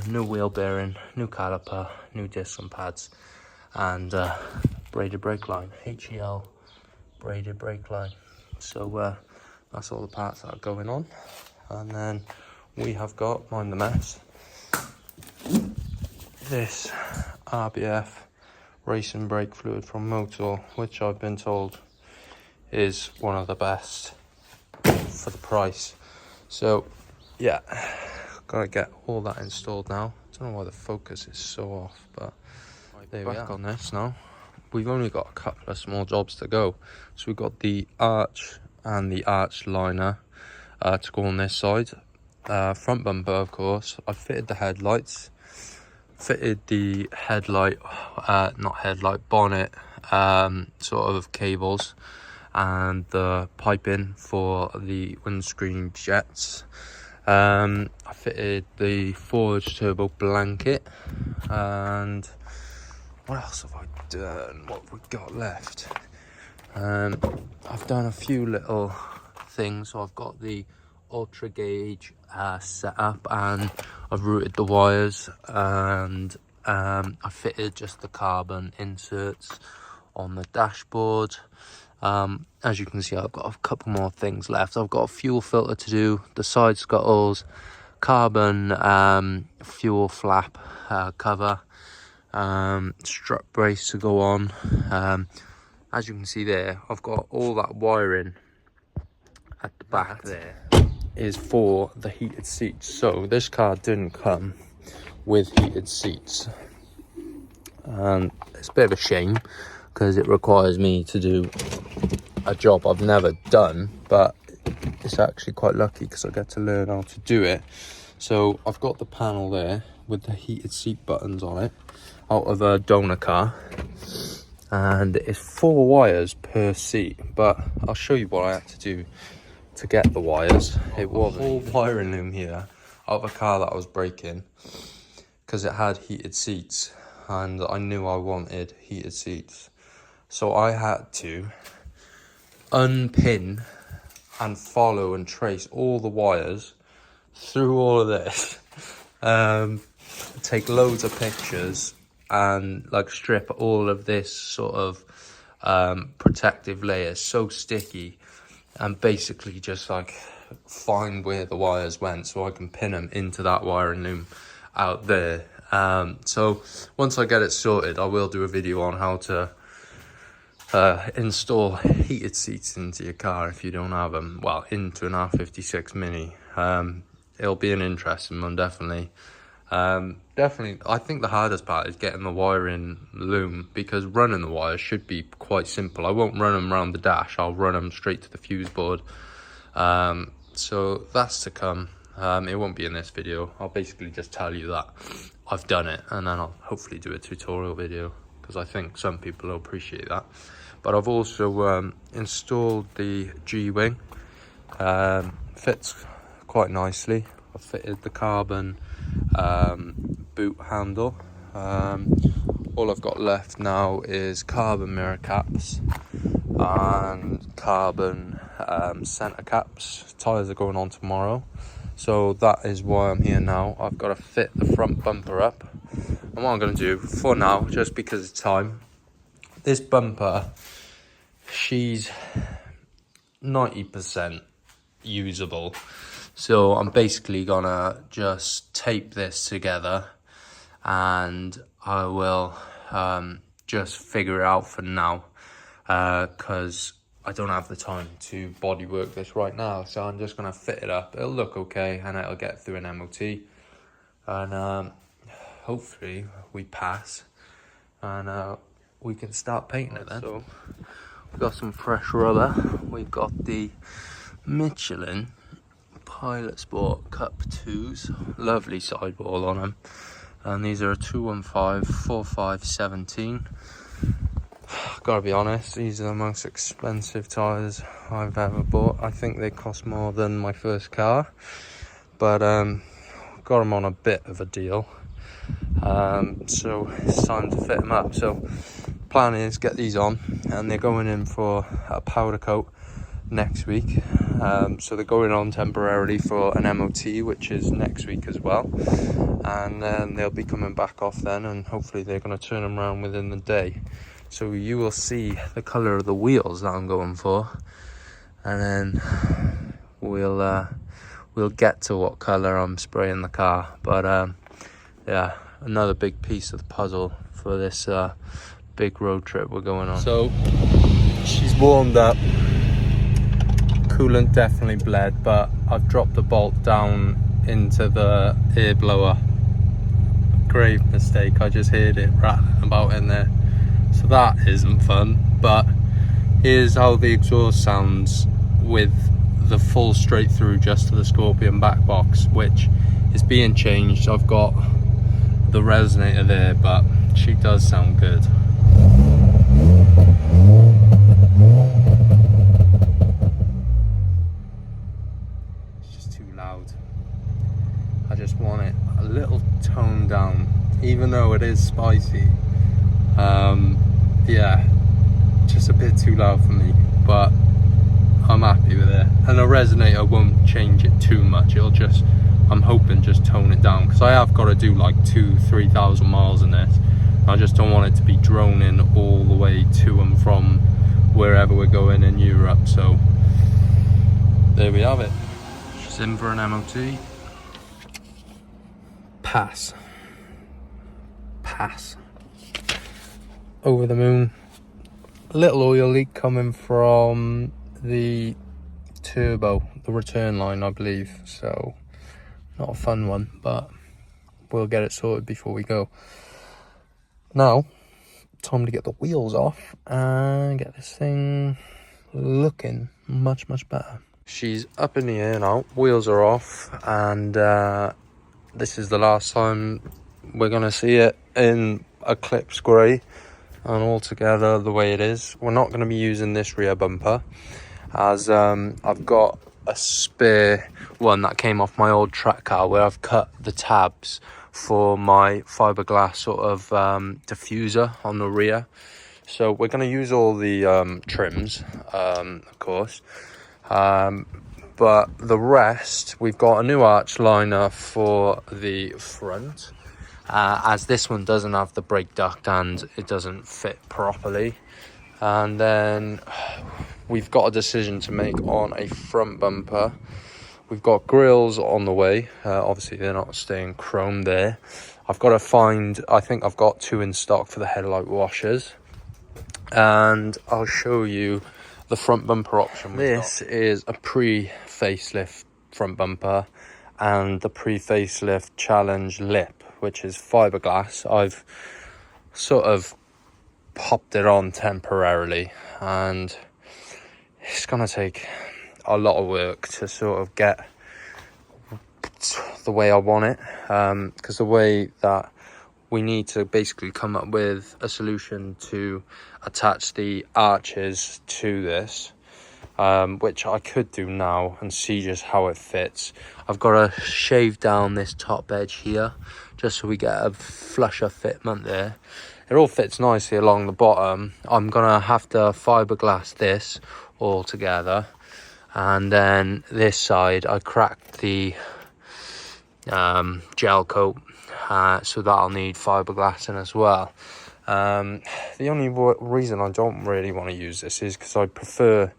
New wheel bearing, new caliper, new disc and pads, and braided brake line, HEL braided brake line. So that's all the parts that are going on. And then we have got, mind the mess, this RBF racing brake fluid from Motul, which I've been told is one of the best for the price. So yeah, gotta get all that installed now. Don't know why the focus is so off, but there we are on this now. We've only got a couple of small jobs to go. So we've got the arch and the arch liner to go on this side. Front bumper, of course. I fitted the headlights, fitted the headlight, bonnet sort of cables, and the piping for the windscreen jets. I fitted the forged turbo blanket, and what else have I done? What have we got left? I've done a few little things. So I've got the ultra gauge set up, and I've routed the wires, and I fitted just the carbon inserts on the dashboard. As you can see, I've got a couple more things left. I've got a fuel filter to do, the side scuttles, carbon fuel flap cover, strut brace to go on. As you can see there, I've got all that wiring at the back there is for the heated seats. So this car didn't come with heated seats, and it's a bit of a shame because it requires me to do a job I've never done, but it's actually quite lucky because I get to learn how to do it. So I've got the panel there with the heated seat buttons on it out of a donor car, and it's 4 wires per seat, but I'll show you what I had to do to get the wires. It was a whole wiring loom here out of a car that I was breaking because it had heated seats, and I knew I wanted heated seats. So I had to unpin and follow and trace all the wires through all of this, take loads of pictures, and like strip all of this sort of protective layer, so sticky, and basically just like find where the wires went so I can pin them into that wiring loom out there. So once I get it sorted, I will do a video on how to install heated seats into your car if you don't have them. Well, into an R56 Mini. It'll be an interesting one, definitely. Definitely, I think the hardest part is getting the wiring loom, because running the wires should be quite simple. I won't run them around the dash, I'll run them straight to the fuse board. So that's to come. It won't be in this video. I'll basically just tell you that I've done it, and then I'll hopefully do a tutorial video, because I think some people will appreciate that. But I've also installed the G-wing. Fits quite nicely. I've fitted the carbon boot handle. All I've got left now is carbon mirror caps and carbon center caps. Tires are going on tomorrow, so that is why I'm here now. I've got to fit the front bumper up, and what I'm going to do for now, just because of time, this bumper, she's 90% usable. So I'm basically gonna just tape this together, and I will just figure it out for now, because I don't have the time to bodywork this right now. So I'm just gonna fit it up. It'll look okay, and it'll get through an MOT, and hopefully we pass, and we can start painting it then. So we've got some fresh rubber. We've got the Michelin Pilot Sport Cup 2s, lovely sidewall on them, and these are a 215 4517. Gotta be honest, these are the most expensive tyres I've ever bought. I think they cost more than my first car, but got them on a bit of a deal. So it's time to fit them up. So plan is get these on, and they're going in for a powder coat next week. So they're going on temporarily for an MOT, which is next week as well, and then they'll be coming back off then, and hopefully they're going to turn them around within the day. So you will see the colour of the wheels that I'm going for, and then we'll get to what colour I'm spraying the car. But yeah, another big piece of the puzzle for this big road trip we're going on. So she's warmed up, coolant definitely bled, but I've dropped the bolt down into the air blower. Grave mistake, I just heard it rattling about in there, so that isn't fun. But here's how the exhaust sounds with the full straight through just to the Scorpion back box, which is being changed. I've got the resonator there, but she does sound good. It's just too loud. I just want it a little toned down, even though it is spicy. Yeah, just a bit too loud for me, but I'm happy with it. And the resonator won't change it too much. It'll just, I'm hoping, just tone it down, because I have got to do like 2,000-3,000 miles in this. I just don't want it to be droning all the way to and from wherever we're going in Europe. So there we have it. She's in for an MOT. Pass. Over the moon. A little oil leak coming from the turbo, the return line, I believe. So not a fun one, but we'll get it sorted before we go. Now, time to get the wheels off and get this thing looking much better. She's up in the air now, wheels are off, and this is the last time we're gonna see it in Eclipse grey and all together the way it is. We're not gonna be using this rear bumper, as I've got a spare one that came off my old track car where I've cut the tabs for my fiberglass sort of diffuser on the rear. So we're going to use all the trims, of course, but the rest, we've got a new arch liner for the front, as this one doesn't have the brake duct and it doesn't fit properly. And then we've got a decision to make on a front bumper. We've got grills on the way. Obviously they're not staying chrome there. I've got to find, I think I've got 2 in stock for the headlight washers, and I'll show you the front bumper option. This is a pre-facelift front bumper and the pre-facelift challenge lip, which is fiberglass. I've sort of popped it on temporarily, and it's gonna take a lot of work to sort of get the way I want it, because the way that we need to basically come up with a solution to attach the arches to this, which I could do now and see just how it fits. I've got to shave down this top edge here just so we get a flusher fitment there. It all fits nicely along the bottom. I'm gonna have to fiberglass this all together, and then this side I cracked the gel coat, so that'll need fiberglassing as well. The only reason I don't really want to use this is because I prefer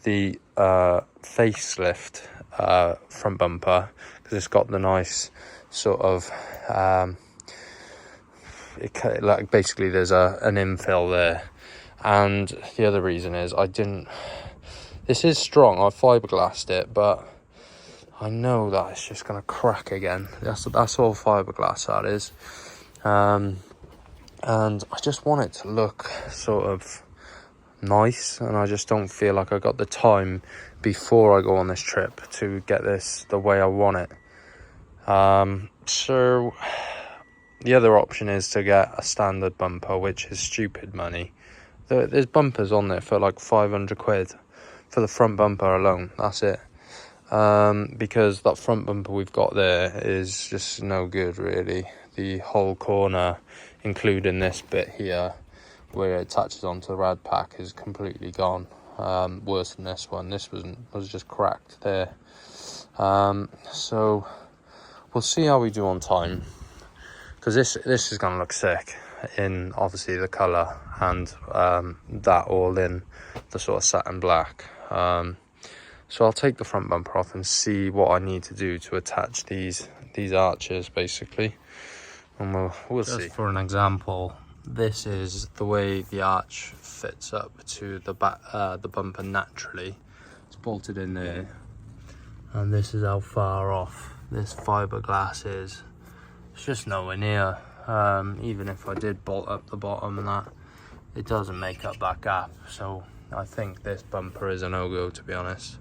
the facelift front bumper, because it's got the nice sort of like basically there's an infill there. And the other reason is this is strong, I fiberglassed it, but I know that it's just gonna crack again. That's all fiberglass that is. And I just want it to look sort of nice, and I just don't feel like I got the time before I go on this trip to get this the way I want it. So the other option is to get a standard bumper, which is stupid money. There's bumpers on there for like 500 quid for the front bumper alone, that's it. because that front bumper we've got there is just no good really. The whole corner, including this bit here where it attaches onto the rad pack, is completely gone. Worse than this one. This was just cracked there. So we'll see how we do on time, because this is gonna look sick in obviously the color and that all in the sort of satin black. So I'll take the front bumper off and see what I need to do to attach these arches basically, and we'll see. Just for an example, this is the way the arch fits up to the back, the bumper naturally. It's bolted in there, and this is how far off this fiberglass is. It's just nowhere near. Even if I did bolt up the bottom and that, it doesn't make up that gap. So I think this bumper is a no-go, to be honest.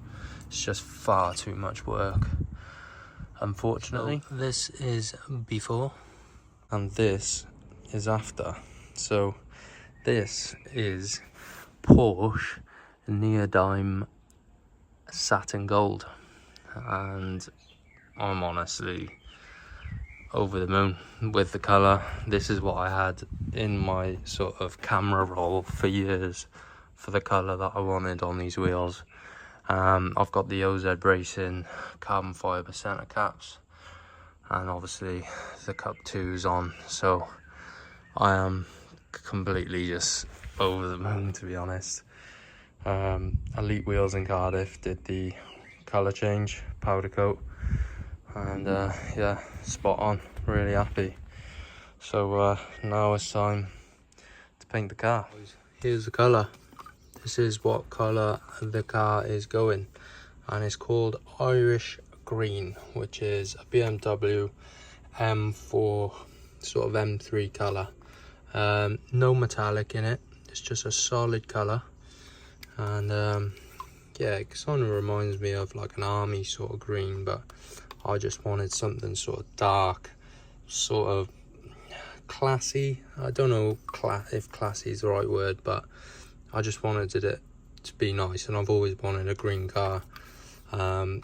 It's just far too much work, unfortunately. So this is before and this is after. So this is Porsche neodyme satin gold, and I'm honestly over the moon with the color. This is what I had in my sort of camera roll for years for the color that I wanted on these wheels. I've got the OZ Racing carbon fiber center caps, and obviously the Cup 2's on, so I am completely just over the moon, to be honest. Elite Wheels in Cardiff did the color change, powder coat, and yeah, spot on, really happy. So now it's time to paint the car. Here's the color. This is what color the car is going, and it's called Irish Green, which is a BMW M4 sort of M3 color. No metallic in it, it's just a solid color, and yeah, it kind of reminds me of like an army sort of green, but I just wanted something sort of dark, sort of classy. I don't know if classy is the right word, but I just wanted it to be nice, and I've always wanted a green car.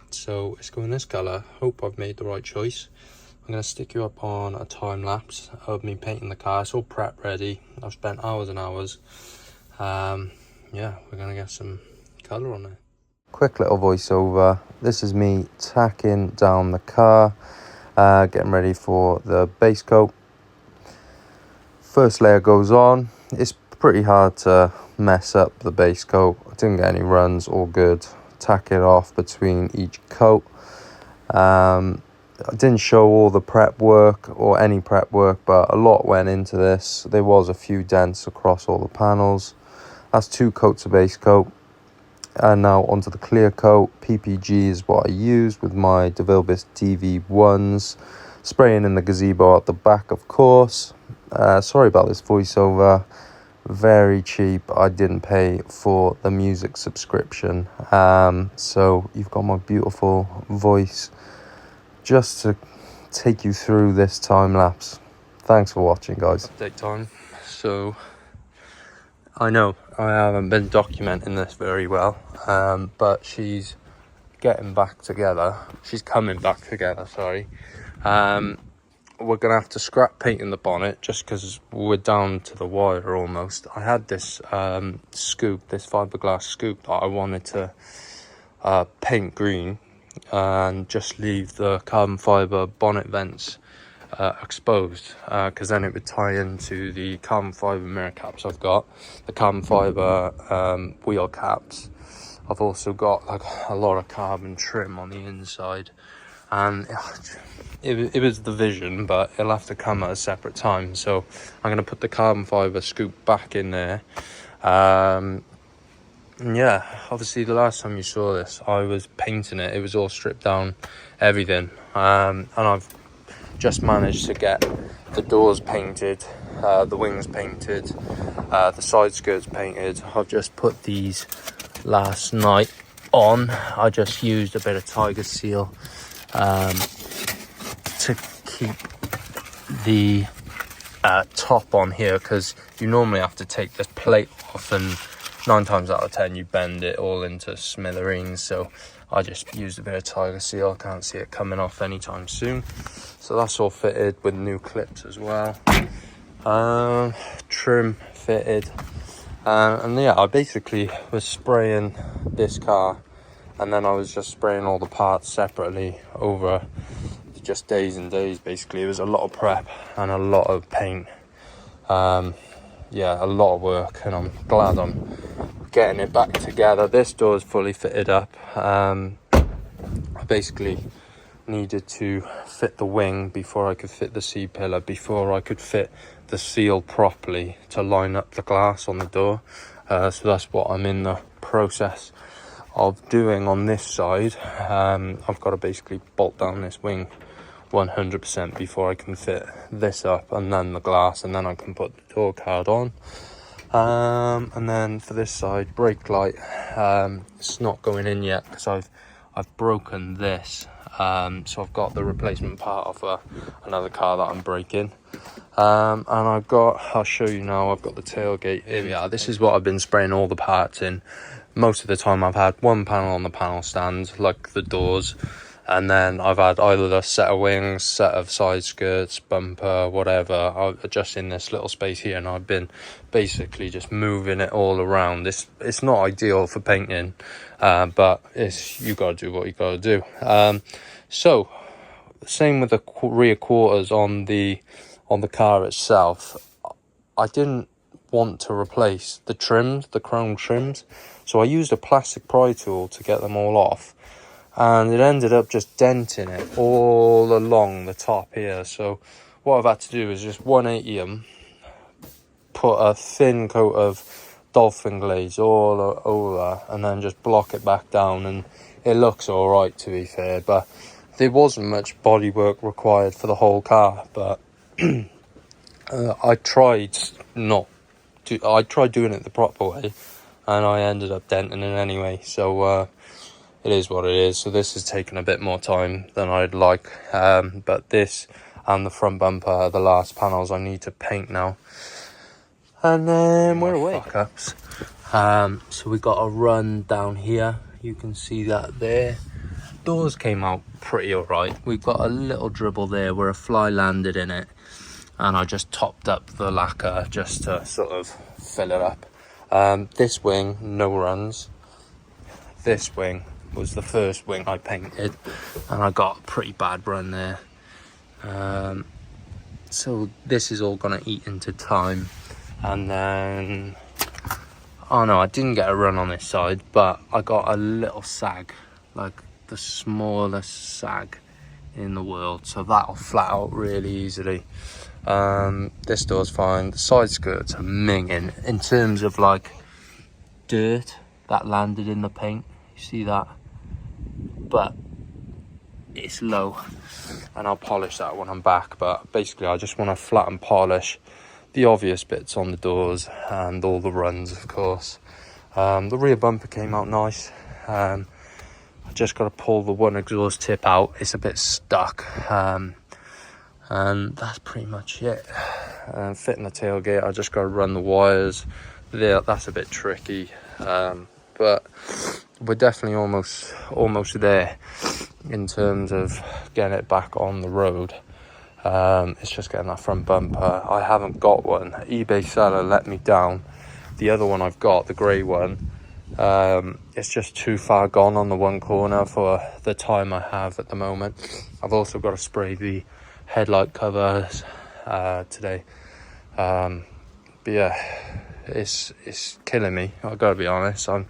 So it's going this color. Hope I've made the right choice. I'm going to stick you up on a time lapse of me painting the car. It's all prep ready. I've spent hours and hours. Yeah, we're going to get some color on it. Quick little voiceover. This is me tacking down the car, getting ready for the base coat. First layer goes on. It's pretty hard to mess up the base coat. I didn't get any runs, all good. Tack it off between each coat. I didn't show all the prep work or any prep work, but a lot went into this. There was a few dents across all the panels. That's 2 coats of base coat. And now onto the clear coat. PPG is what I used with my Refurbished DV1s. Spraying in the gazebo at the back, of course. Sorry about this voiceover. Very cheap. I didn't pay for the music subscription. So you've got my beautiful voice just to take you through this time lapse. Thanks for watching, guys. Update time. So I know I haven't been documenting this very well, but she's getting back together. She's coming back together, sorry. We're going to have to scrap painting the bonnet just because we're down to the wire almost. I had this scoop, this fiberglass scoop that I wanted to paint green and just leave the carbon fiber bonnet vents exposed, because then it would tie into the carbon fiber mirror caps I've got, the carbon fiber wheel caps. I've also got like a lot of carbon trim on the inside, and it was the vision, but it'll have to come at a separate time. So I'm going to put the carbon fiber scoop back in there. Yeah, obviously the last time you saw this, I was painting it. It was all stripped down, everything. And I've just managed to get the doors painted, the wings painted, the side skirts painted. I've just put these last night on. I just used a bit of Tiger Seal to keep the top on here, because you normally have to take this plate off, and 9 times out of 10 you bend it all into smithereens. So I just used a bit of Tiger Seal. I can't see it coming off anytime soon. So that's all fitted with new clips as well. Trim fitted. And yeah, I basically was spraying this car, and then I was just spraying all the parts separately over just days and days. Basically, it was a lot of prep and a lot of paint. Yeah, a lot of work, and I'm glad I'm getting it back together. This door is fully fitted up. I basically needed to fit the wing before I could fit the C-pillar, before I could fit the seal properly to line up the glass on the door. So that's what I'm in the process of doing on this side. I've got to basically bolt down this wing 100% before I can fit this up, and then the glass, and then I can put the door card on. And then for this side, brake light, it's not going in yet because I've broken this. So I've got the replacement part of another car that I'm breaking. And I'll show you now, I've got the tailgate. Here we are. This is what I've been spraying all the parts in. Most of the time I've had one panel on the panel stand, like the doors, and then I've had either a set of wings, set of side skirts, bumper, whatever, just in this little space here, and I've been basically just moving it all around. It's not ideal for painting, but you got to do what you got to do. So same with the rear quarters on the car itself. I didn't want to replace the trims, the chrome trims, so I used a plastic pry tool to get them all off, and it ended up just denting it all along the top here. So what I've had to do is just 180 them, put a thin coat of dolphin glaze all over, and then just block it back down, and it looks all right, to be fair. But there wasn't much body work required for the whole car, but I tried doing it the proper way, and I ended up denting it anyway. So it is what it is. So this has taken a bit more time than I'd like, but this and the front bumper are the last panels I need to paint now, and then we're away. Fuck-ups. So we got a run down here, you can see that there. Doors came out pretty alright. We've got a little dribble there where a fly landed in it, and I just topped up the lacquer just to sort of fill it up. This wing, no runs. This wing was the first wing I painted, and I got a pretty bad run there. So this is all gonna eat into time. And then, oh no, I didn't get a run on this side, but I got a little sag, like the smallest sag in the world, so that'll flat out really easily. This door's fine. The side skirts are minging in terms of like dirt that landed in the paint, you see that, but it's low, and I'll polish that when I'm back. But basically I just want to flat and polish the obvious bits on the doors and all the runs, of course. The rear bumper came out nice. I just got to pull the one exhaust tip out, it's a bit stuck, and that's pretty much it. Fitting the tailgate, I just got to run the wires there. That's a bit tricky, but we're definitely almost there in terms of getting it back on the road. It's just getting that front bumper. I haven't got one. eBay seller let me down. The other one I've got, the grey one, it's just too far gone on the one corner for the time I have at the moment. I've also got to spray the headlight covers today. But yeah, it's killing me, I've got to be honest. I'm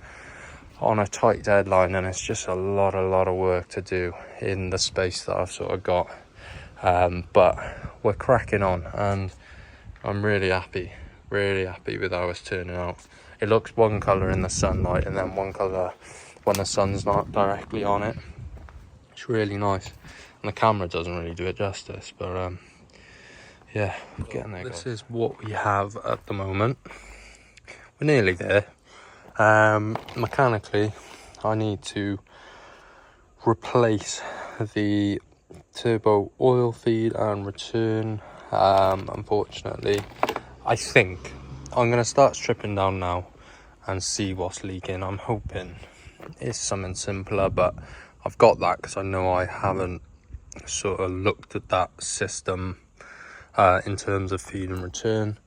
on a tight deadline, and it's just a lot of work to do in the space that I've sort of got. But we're cracking on, and I'm really happy with how it's turning out. It looks one colour in the sunlight, and then one colour when the sun's not directly on it. It's really nice, and the camera doesn't really do it justice, but yeah, we're getting there. This is what we have at the moment. We're nearly there. Mechanically, I need to replace the turbo oil feed and return. Unfortunately, I think I'm going to start stripping down now and see what's leaking. I'm hoping is something simpler, but I've got that because I know I haven't sort of looked at that system in terms of feed and return.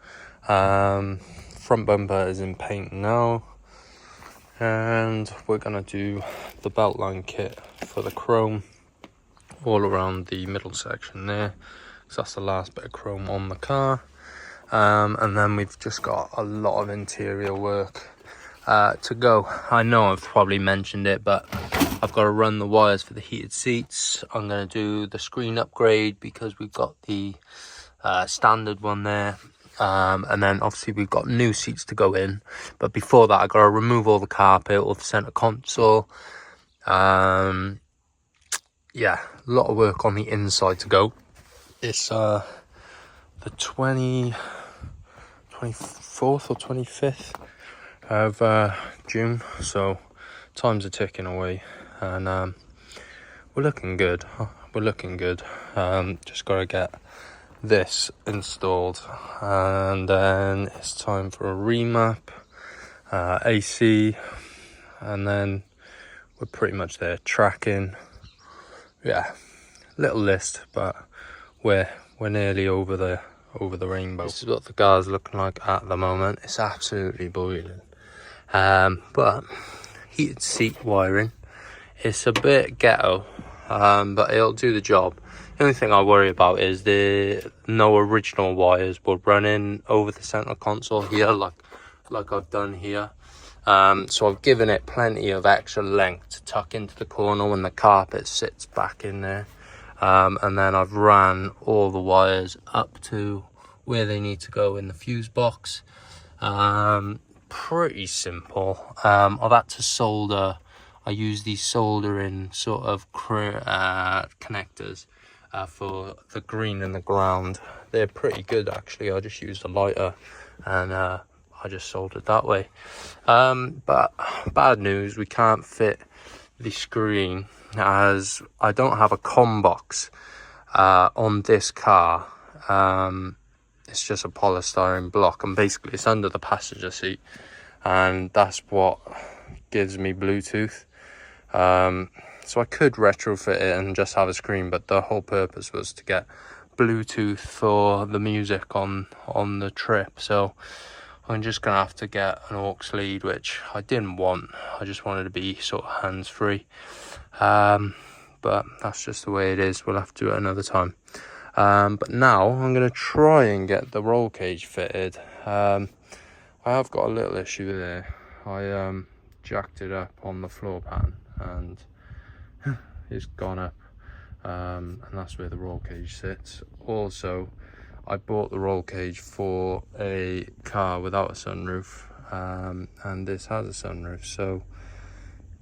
Front bumper is in paint now, and we're gonna do the beltline kit for the chrome all around the middle section there, because that's the last bit of chrome on the car. And then we've just got a lot of interior work to go. I know I've probably mentioned it, but I've got to run the wires for the heated seats. I'm going to do the screen upgrade because we've got the standard one there. And then obviously we've got new seats to go in. But before that, I've got to remove all the carpet, all the center console. Yeah, a lot of work on the inside to go. It's the 24th or 25th of June, so times are ticking away, and we're looking good. Just got to get this installed, and then it's time for a remap, AC, and then we're pretty much there. Tracking, yeah, little list, but we're nearly over the rainbow. This is what the car's looking like at the moment. It's absolutely boiling. But heated seat wiring, it's a bit ghetto, but it'll do the job. The only thing I worry about is no original wires will run in over the center console here, like I've done here. So I've given it plenty of extra length to tuck into the corner when the carpet sits back in there. And then I've ran all the wires up to where they need to go in the fuse box. Pretty simple. I've had to solder. I use these soldering sort of connectors for the green and the ground. They're pretty good actually. I just used a lighter and I just soldered that way. But bad news, we can't fit the screen as I don't have a com box on this car. It's just a polystyrene block, and basically it's under the passenger seat, and that's what gives me Bluetooth. So I could retrofit it and just have a screen, but the whole purpose was to get Bluetooth for the music on the trip. So I'm just gonna have to get an aux lead, which I didn't want. I just wanted to be sort of hands-free. But that's just the way it is. We'll have to do it another time. But now I'm going to try and get the roll cage fitted. I have got a little issue there. I jacked it up on the floor pan and it's gone up, and that's where the roll cage sits. Also, I bought the roll cage for a car without a sunroof, and this has a sunroof, so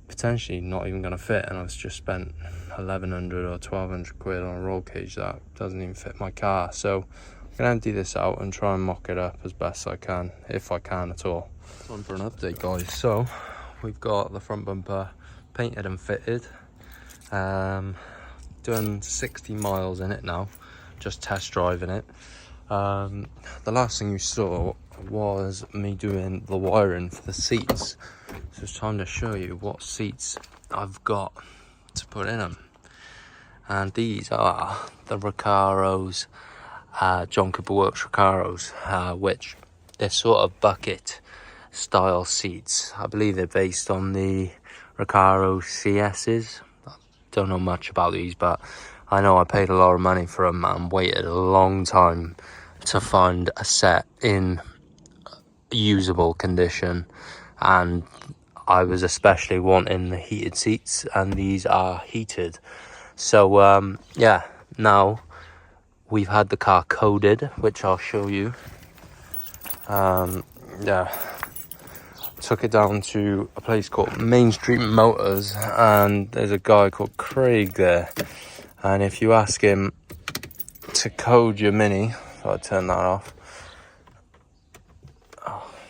potentially not even going to fit, and I've just spent 1100 or 1200 quid on a roll cage that doesn't even fit my car. So I'm gonna empty this out and try and mock it up as best I can, if I can at all. Time for an update, guys. So we've got the front bumper painted and fitted, done 60 miles in it now, just test driving it. The last thing you saw was me doing the wiring for the seats, so it's time to show you what seats I've got to put in them. And these are the Recaros, John Cooper Works Recaros, which they're sort of bucket style seats. I believe they're based on the Recaro CS's. I don't know much about these, but I know I paid a lot of money for them and waited a long time to find a set in usable condition, and I was especially wanting the heated seats, and these are heated. So yeah, now we've had the car coded, which I'll show you. Yeah, took it down to a place called Main Street Motors, and there's a guy called Craig there, and if you ask him to code your Mini, so I'll turn that off,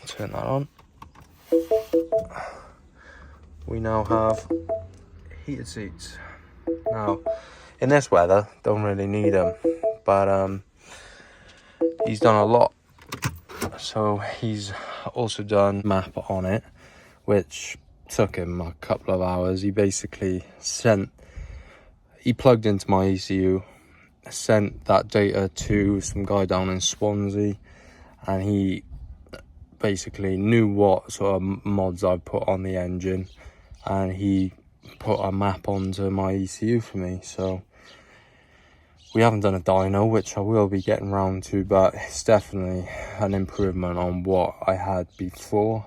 turn that on, we now have heated seats. Now in this weather don't really need them, but he's done a lot. So he's also done map on it, which took him a couple of hours. He basically he plugged into my ECU, sent that data to some guy down in Swansea, and he basically knew what sort of mods I put on the engine, and he put a map onto my ECU for me. So we haven't done a dyno, which I will be getting round to, but it's definitely an improvement on what I had before.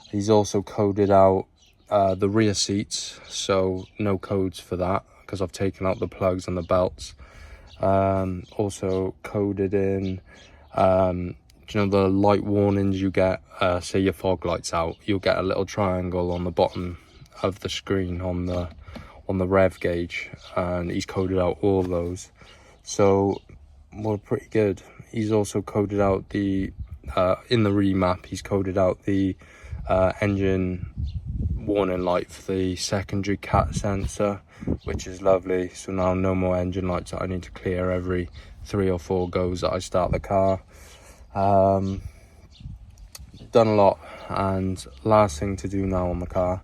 He's also coded out the rear seats, so no codes for that because I've taken out the plugs and the belts. Also coded in, you know, the light warnings you get, say your fog light's out, you'll get a little triangle on the bottom of the screen on the rev gauge, and he's coded out all those, so we're pretty good. He's also coded out the in the remap, he's coded out the engine warning light for the secondary cat sensor, which is lovely. So now no more engine lights that I need to clear every 3 or 4 goes that I start the car. Done a lot, and last thing to do now on the car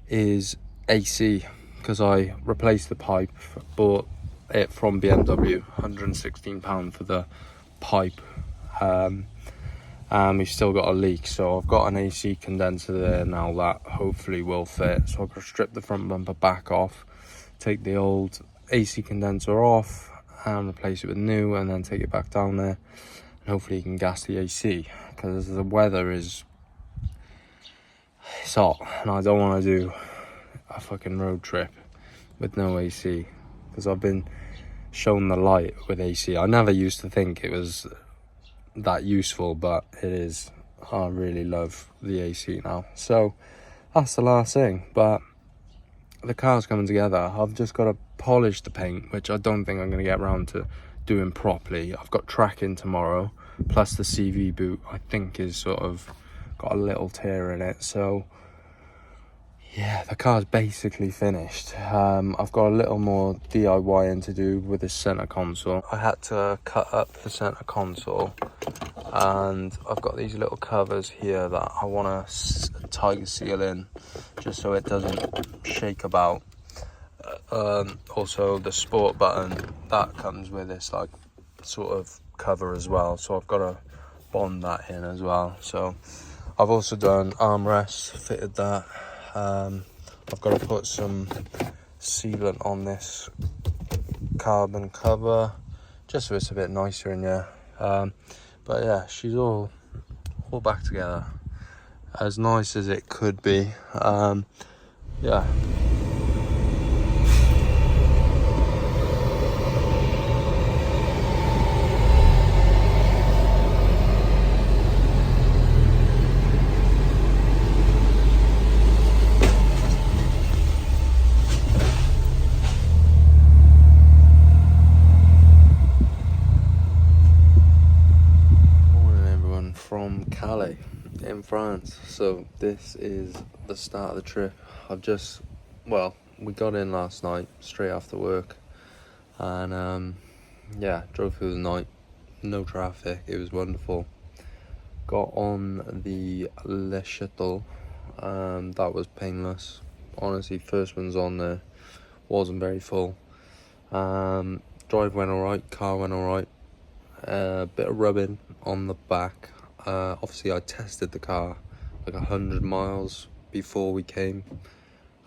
is AC, because I replaced the pipe, bought it from BMW, £116 for the pipe, and we've still got a leak, so I've got an AC condenser there now that hopefully will fit. So I've got to strip the front bumper back off, take the old AC condenser off and replace it with new, and then take it back down there, and hopefully you can gas the AC, because the weather it's hot and I don't want to do a fucking road trip with no AC, because I've been shown the light with AC. I never used to think it was that useful, but it is. I really love the AC now. So that's the last thing, but the car's coming together. I've just got to polish the paint, which I don't think I'm going to get around to doing properly. I've got tracking tomorrow, plus the CV boot I think is sort of got a little tear in it, so yeah, the car's basically finished. I've got a little more DIYing to do with the center console. I had to cut up the center console, and I've got these little covers here that I want to tight seal in just so it doesn't shake about. Also the sport button that comes with this like sort of cover as well, so I've got to bond that in as well. So I've also done armrests, fitted that. I've got to put some sealant on this carbon cover just so it's a bit nicer in here. But yeah, she's all back together, as nice as it could be. Yeah. From Calais in France. So this is the start of the trip. We got in last night straight after work, and yeah, drove through the night, no traffic, it was wonderful. Got on the Le Shuttle, that was painless. Honestly, first one's on there, wasn't very full. Drive went alright, car went alright. Bit of rubbing on the back. Obviously I tested the car like 100 miles before we came,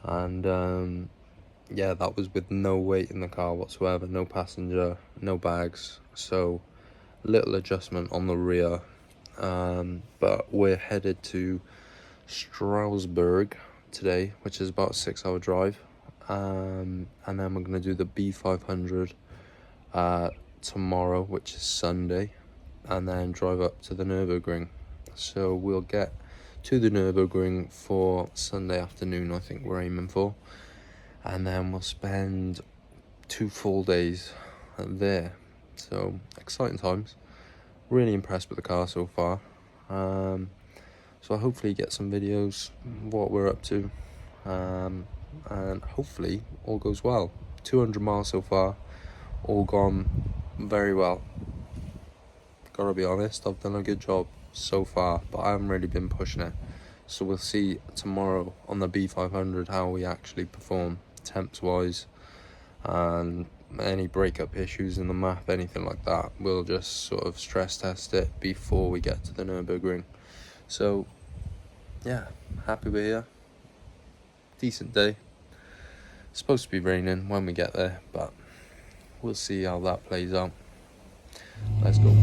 and yeah, that was with no weight in the car whatsoever, no passenger, no bags, so little adjustment on the rear. But we're headed to Strasbourg today, which is about a 6-hour drive, and then we're going to do the B500 tomorrow, which is Sunday, and then drive up to the Nürburgring. So we'll get to the Nürburgring for Sunday afternoon, I think we're aiming for, and then we'll spend 2 full days there. So exciting times, really impressed with the car so far. So hopefully get some videos what we're up to, and hopefully all goes well. 200 miles so far, all gone very well. Gotta be honest, I've done a good job so far, but I haven't really been pushing it. So we'll see tomorrow on the B500 how we actually perform temps wise, and any breakup issues in the map, anything like that, we'll just sort of stress test it before we get to the Nürburgring. So yeah, happy we're here. Decent day. It's supposed to be raining when we get there, but we'll see how that plays out. Let's go.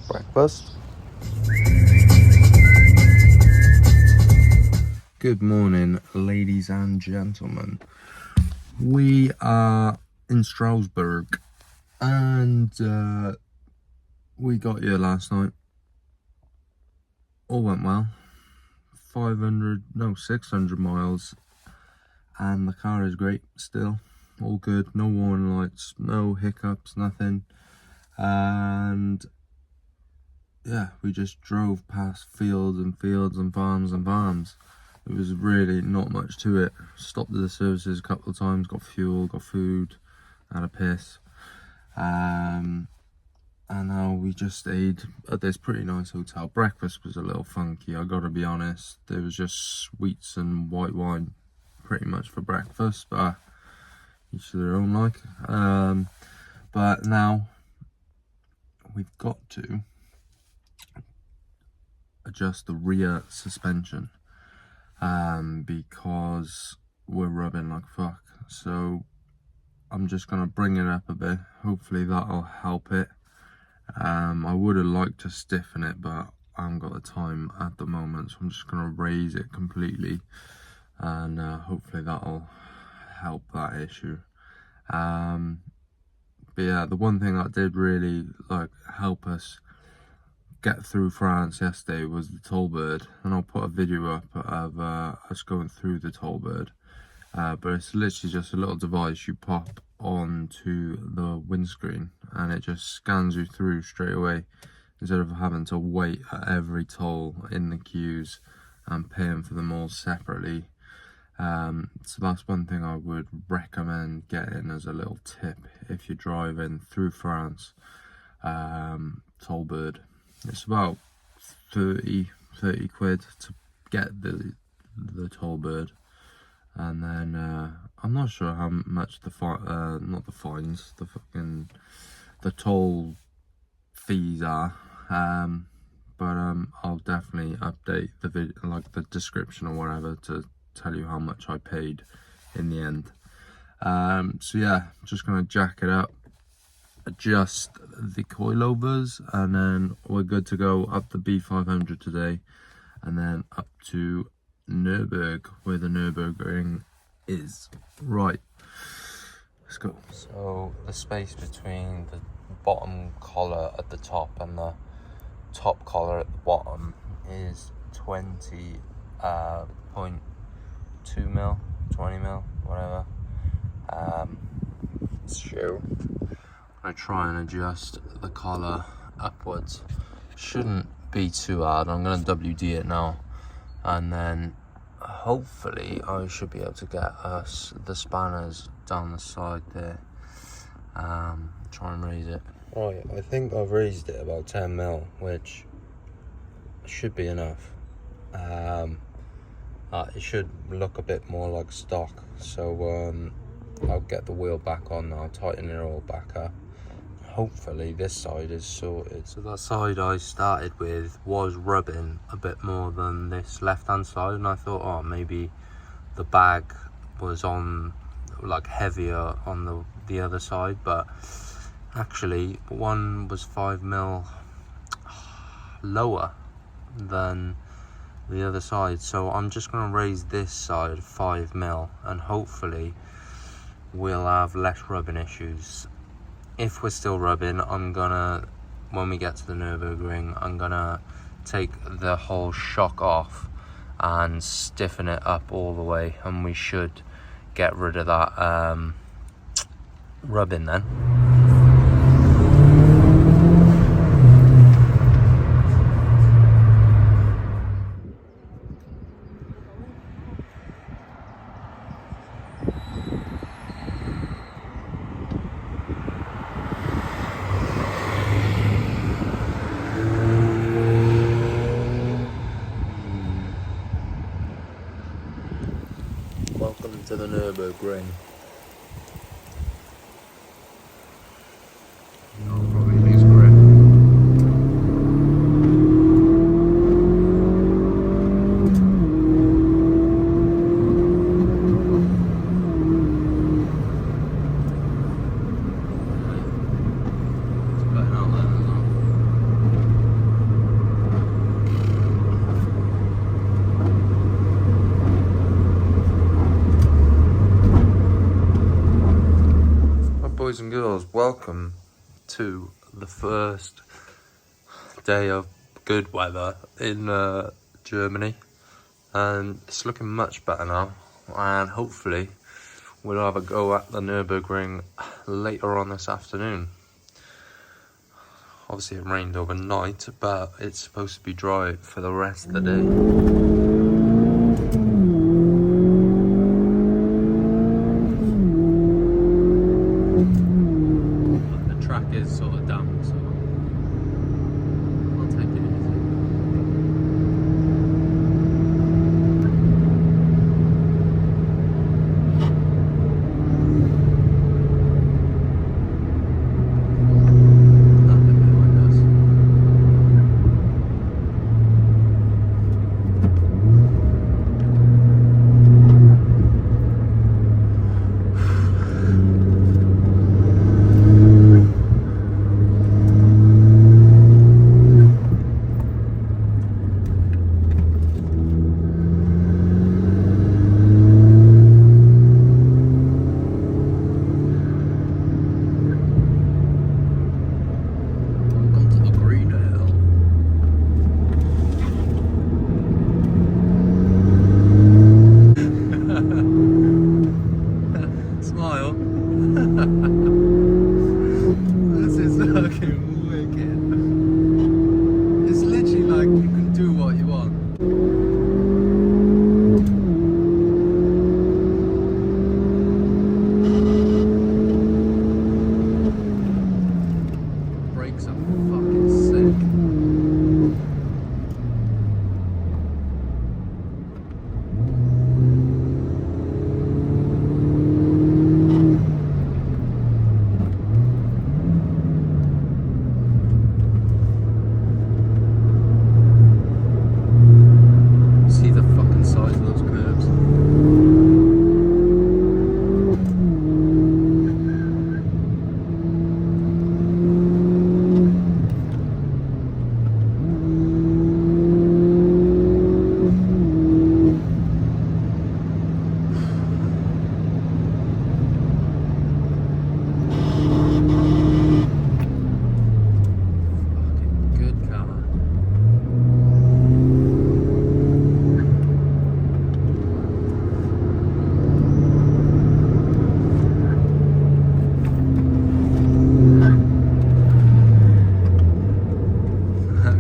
Breakfast. Good morning, ladies and gentlemen. We are in Strasbourg, and we got here last night. All went well. 600 miles, and the car is great still. All good, no warning lights, no hiccups, nothing. And yeah, we just drove past fields and fields and farms and farms. It was really not much to it. Stopped at the services a couple of times, got fuel, got food, had a piss. And now we just stayed at this pretty nice hotel. Breakfast was a little funky, I gotta be honest. There was just sweets and white wine pretty much for breakfast, but each to their own like. But now we've got to adjust the rear suspension, because we're rubbing like fuck. So I'm just gonna bring it up a bit. Hopefully that'll help it. I would have liked to stiffen it, but I haven't got the time at the moment, so I'm just gonna raise it completely, and hopefully that'll help that issue. But yeah, the one thing that did really help us get through France yesterday was the toll bird, and I'll put a video up of us going through the toll bird. But it's literally just a little device you pop onto the windscreen, and it just scans you through straight away, instead of having to wait at every toll in the queues and paying for them all separately. So that's one thing I would recommend getting as a little tip if you're driving through France. Toll bird, it's about 30 quid to get the toll bird, and then I'm not sure how much the toll fees are, but I'll definitely update the video, the description or whatever, to tell you how much I paid in the end. So yeah, just gonna jack it up, adjust the coilovers, and then we're good to go up the B500 today, and then up to Nürburgring, where the Nurburgring is. Right, let's go. So the space between the bottom collar at the top and the top collar at the bottom is 20.2 mil, 20 mil, whatever. So I try and adjust the collar upwards. Shouldn't be too hard. I'm going to WD it now, and then hopefully I should be able to get us the spanners down the side there. Try and raise it. Right, I think I've raised it about 10 mil, which should be enough. It should look a bit more like stock, so I'll get the wheel back on now, tighten it all back up. Hopefully this side is sorted. So that side I started with was rubbing a bit more than this left hand side, and I thought, oh, maybe the bag was on heavier on the other side, but actually one was 5 mil lower than the other side. So I'm just going to raise this side 5 mil, and hopefully we'll have less rubbing issues. If we're still rubbing, when we get to the Nürburgring, I'm gonna take the whole shock off and stiffen it up all the way, and we should get rid of that rubbing then. Welcome to the Nürburgring. I'll probably lose grip. It's better out there, isn't it? Boys and girls, welcome to the first day of good weather in Germany, and it's looking much better now, and hopefully we'll have a go at the Nürburgring later on this afternoon. Obviously it rained overnight, but it's supposed to be dry for the rest of the day. Is sort of damp, so I'll take it easy. Nothing behind us. Smile. This is fucking wicked. It's literally like you can do what you want. Brakes are fucking sick.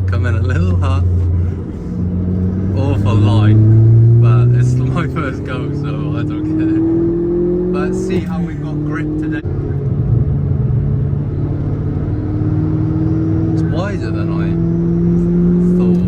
Coming a little hot. Awful light, but it's my first go, so I don't care. But see how we got grip today. It's wider than I thought.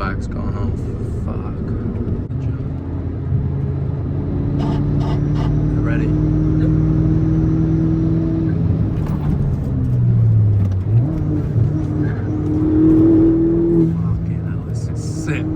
airbag's gone off. Fuck. You ready? Fucking hell, this is sick.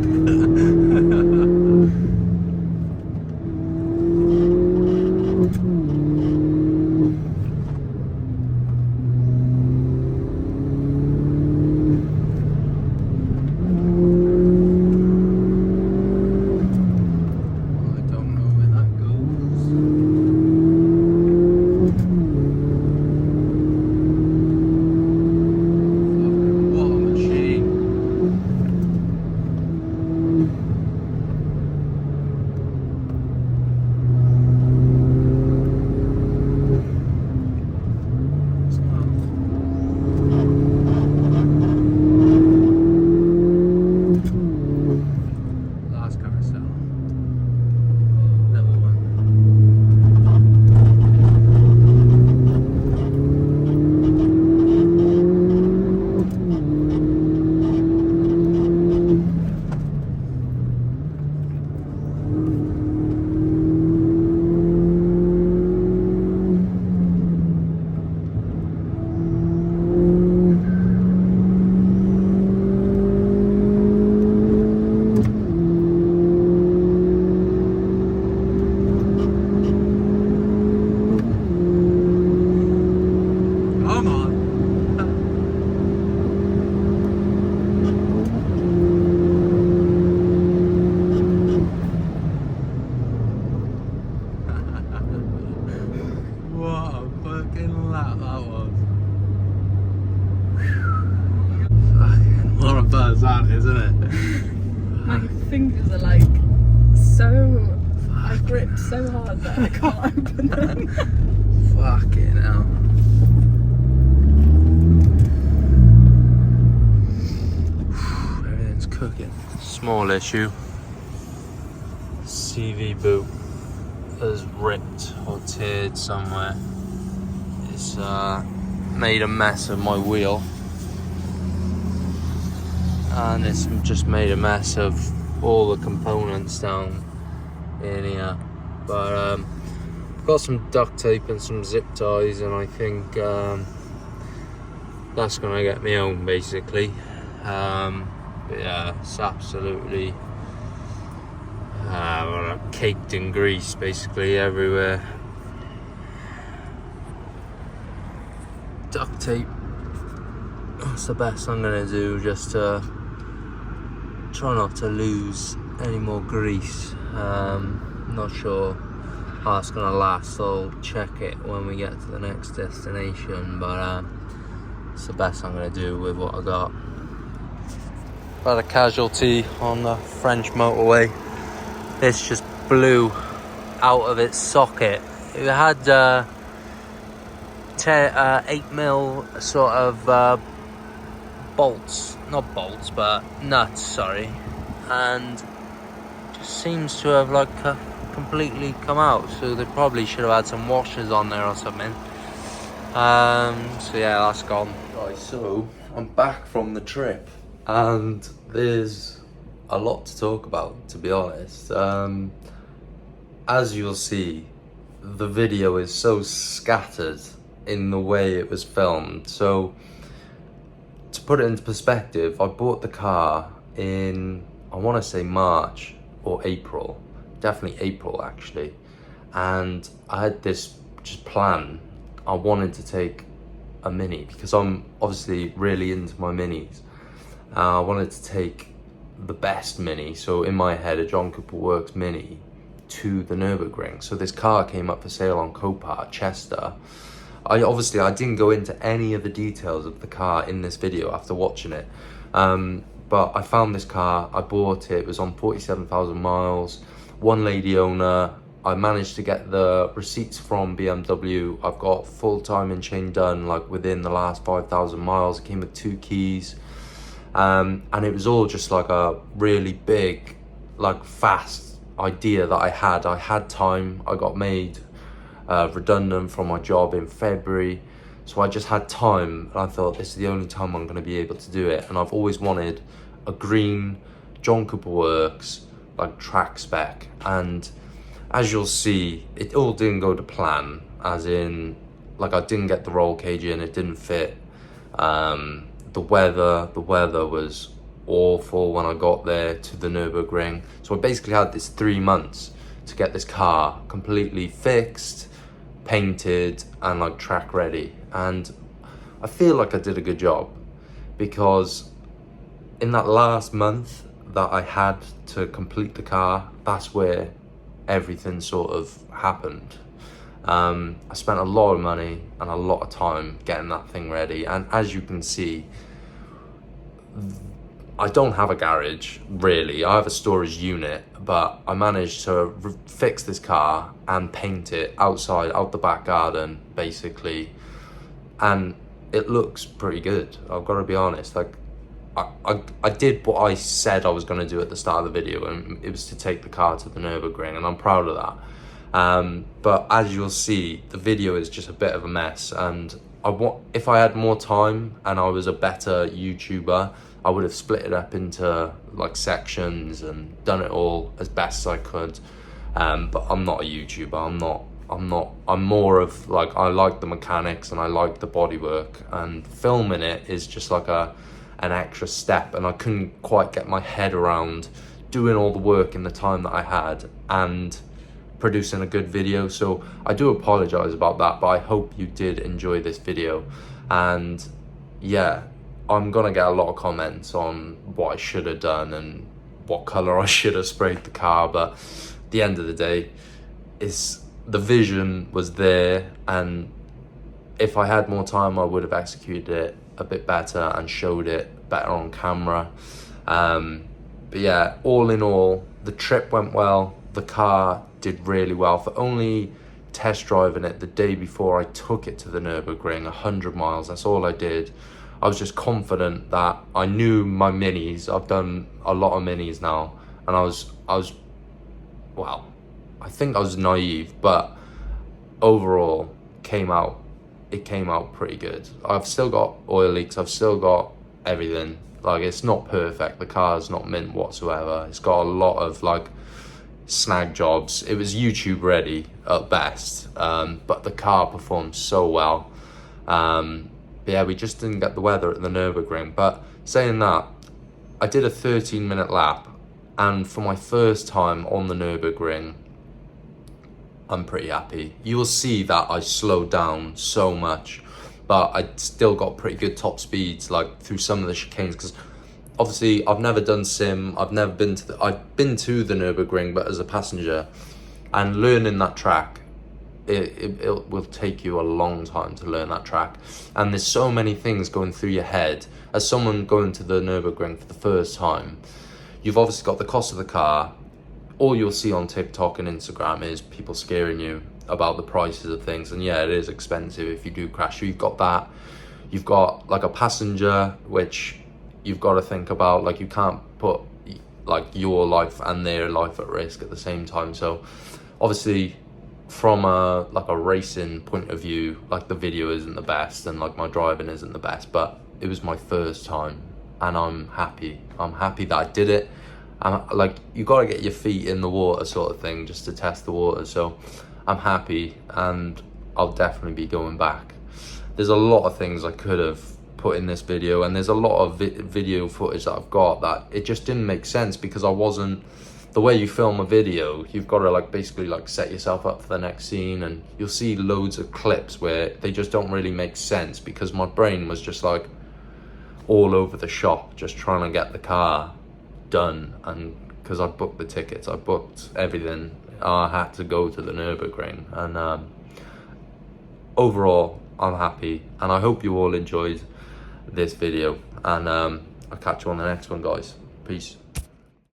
That, isn't it? My fingers are like so. I gripped so hard that I can't open them. Fucking hell. Everything's cooking. Small issue. CV boot has ripped or teared somewhere. It's made a mess of my wheel. And it's just made a mess of all the components down in here. But I've got some duct tape and some zip ties, and I think that's gonna get me home basically. But yeah, it's absolutely caked in grease basically everywhere. Duct tape, that's the best I'm gonna do, just to try not to lose any more grease. Not sure how it's gonna last, I'll check it when we get to the next destination, but it's the best I'm gonna do with what I got. Had a casualty on the French motorway. This just blew out of its socket. It had 8mm sort of bolts, not bolts, but nuts, sorry, and just seems to have like completely come out, so they probably should have had some washers on there or something. So yeah, that's gone. Right, so I'm back from the trip and there's a lot to talk about, to be honest. As you'll see, the video is so scattered in the way it was filmed. So to put it into perspective, I bought the car in, I want to say March or April, definitely April actually, and I had this just plan. I wanted to take a Mini because I'm obviously really into my Minis. I wanted to take the best Mini, so in my head a John Cooper Works Mini to the Nürburgring. So this car came up for sale on Copart, Chester. I didn't go into any of the details of the car in this video after watching it, but I found this car, I bought it, it was on 47,000 miles, one lady owner. I managed to get the receipts from BMW. I've got full time and chain done like within the last 5,000 miles. It came with 2 keys, and it was all just like a really big, like fast idea that I had. I had time. I got made redundant from my job in February, so I just had time, and I thought this is the only time I'm going to be able to do it. And I've always wanted a green John Cooper Works, like track spec. And as you'll see, it all didn't go to plan, as in, like, I didn't get the roll cage in, it didn't fit. The weather was awful when I got there to the Nürburgring. So I basically had this 3 months to get this car completely fixed, painted, and like track ready. And I feel like I did a good job, because in that last month that I had to complete the car, that's where everything sort of happened. I spent a lot of money and a lot of time getting that thing ready, and as you can see, I don't have a garage really. I have a storage unit, but I managed to fix this car and paint it outside, out the back garden basically, and it looks pretty good. I've got to be honest. Like, I did what I said I was going to do at the start of the video, and it was to take the car to the Nürburgring, and I'm proud of that. But as you'll see, the video is just a bit of a mess, and if I had more time and I was a better YouTuber, I would have split it up into like sections and done it all as best as I could. But I'm not a YouTuber. I'm more of like, I like the mechanics and I like the bodywork, and filming it is just like an extra step, and I couldn't quite get my head around doing all the work in the time that I had and producing a good video. So I do apologize about that, but I hope you did enjoy this video. And yeah, I'm gonna get a lot of comments on what I should have done and what color I should have sprayed the car, but at the end of the day, the vision was there, and if I had more time, I would have executed it a bit better and showed it better on camera. But yeah, all in all, the trip went well. The car did really well. For only test driving it the day before I took it to the Nürburgring, 100 miles, that's all I did. I was just confident that I knew my minis. I've done a lot of minis now, and I was well, I think I was naive, but overall it came out pretty good. I've still got oil leaks, I've still got everything. Like, it's not perfect, the car's not mint whatsoever. It's got a lot of like snag jobs. It was YouTube ready at best, but the car performed so well. Yeah, we just didn't get the weather at the Nürburgring. But saying that, I did a 13-minute lap, and for my first time on the Nürburgring, I'm pretty happy. You'll see that I slowed down so much, but I still got pretty good top speeds, like through some of the chicanes, because obviously I've never done sim. I've been to the Nürburgring, but as a passenger, and learning that track, it will take you a long time to learn that track, and there's so many things going through your head as someone going to the Nürburgring for the first time. You've obviously got the cost of the car. All you'll see on TikTok and Instagram is people scaring you about the prices of things, and yeah, it is expensive if you do crash. You've got that. You've got like a passenger, which you've got to think about. Like, you can't put like your life and their life at risk at the same time. So obviously, from a racing point of view, like, the video isn't the best and like my driving isn't the best, but it was my first time and I'm happy that I did it. Like, you got to get your feet in the water sort of thing just to test the water. So I'm happy, and I'll definitely be going back. There's a lot of things I could have put in this video, and there's a lot of video footage that I've got that it just didn't make sense, because I wasn't, the way you film a video, you've got to like basically like set yourself up for the next scene, and you'll see loads of clips where they just don't really make sense because my brain was just like all over the shop, just trying to get the car done. And because I booked the tickets, I booked everything, I had to go to the Nürburgring. And overall, I'm happy, and I hope you all enjoyed this video, and I'll catch you on the next one, guys. Peace.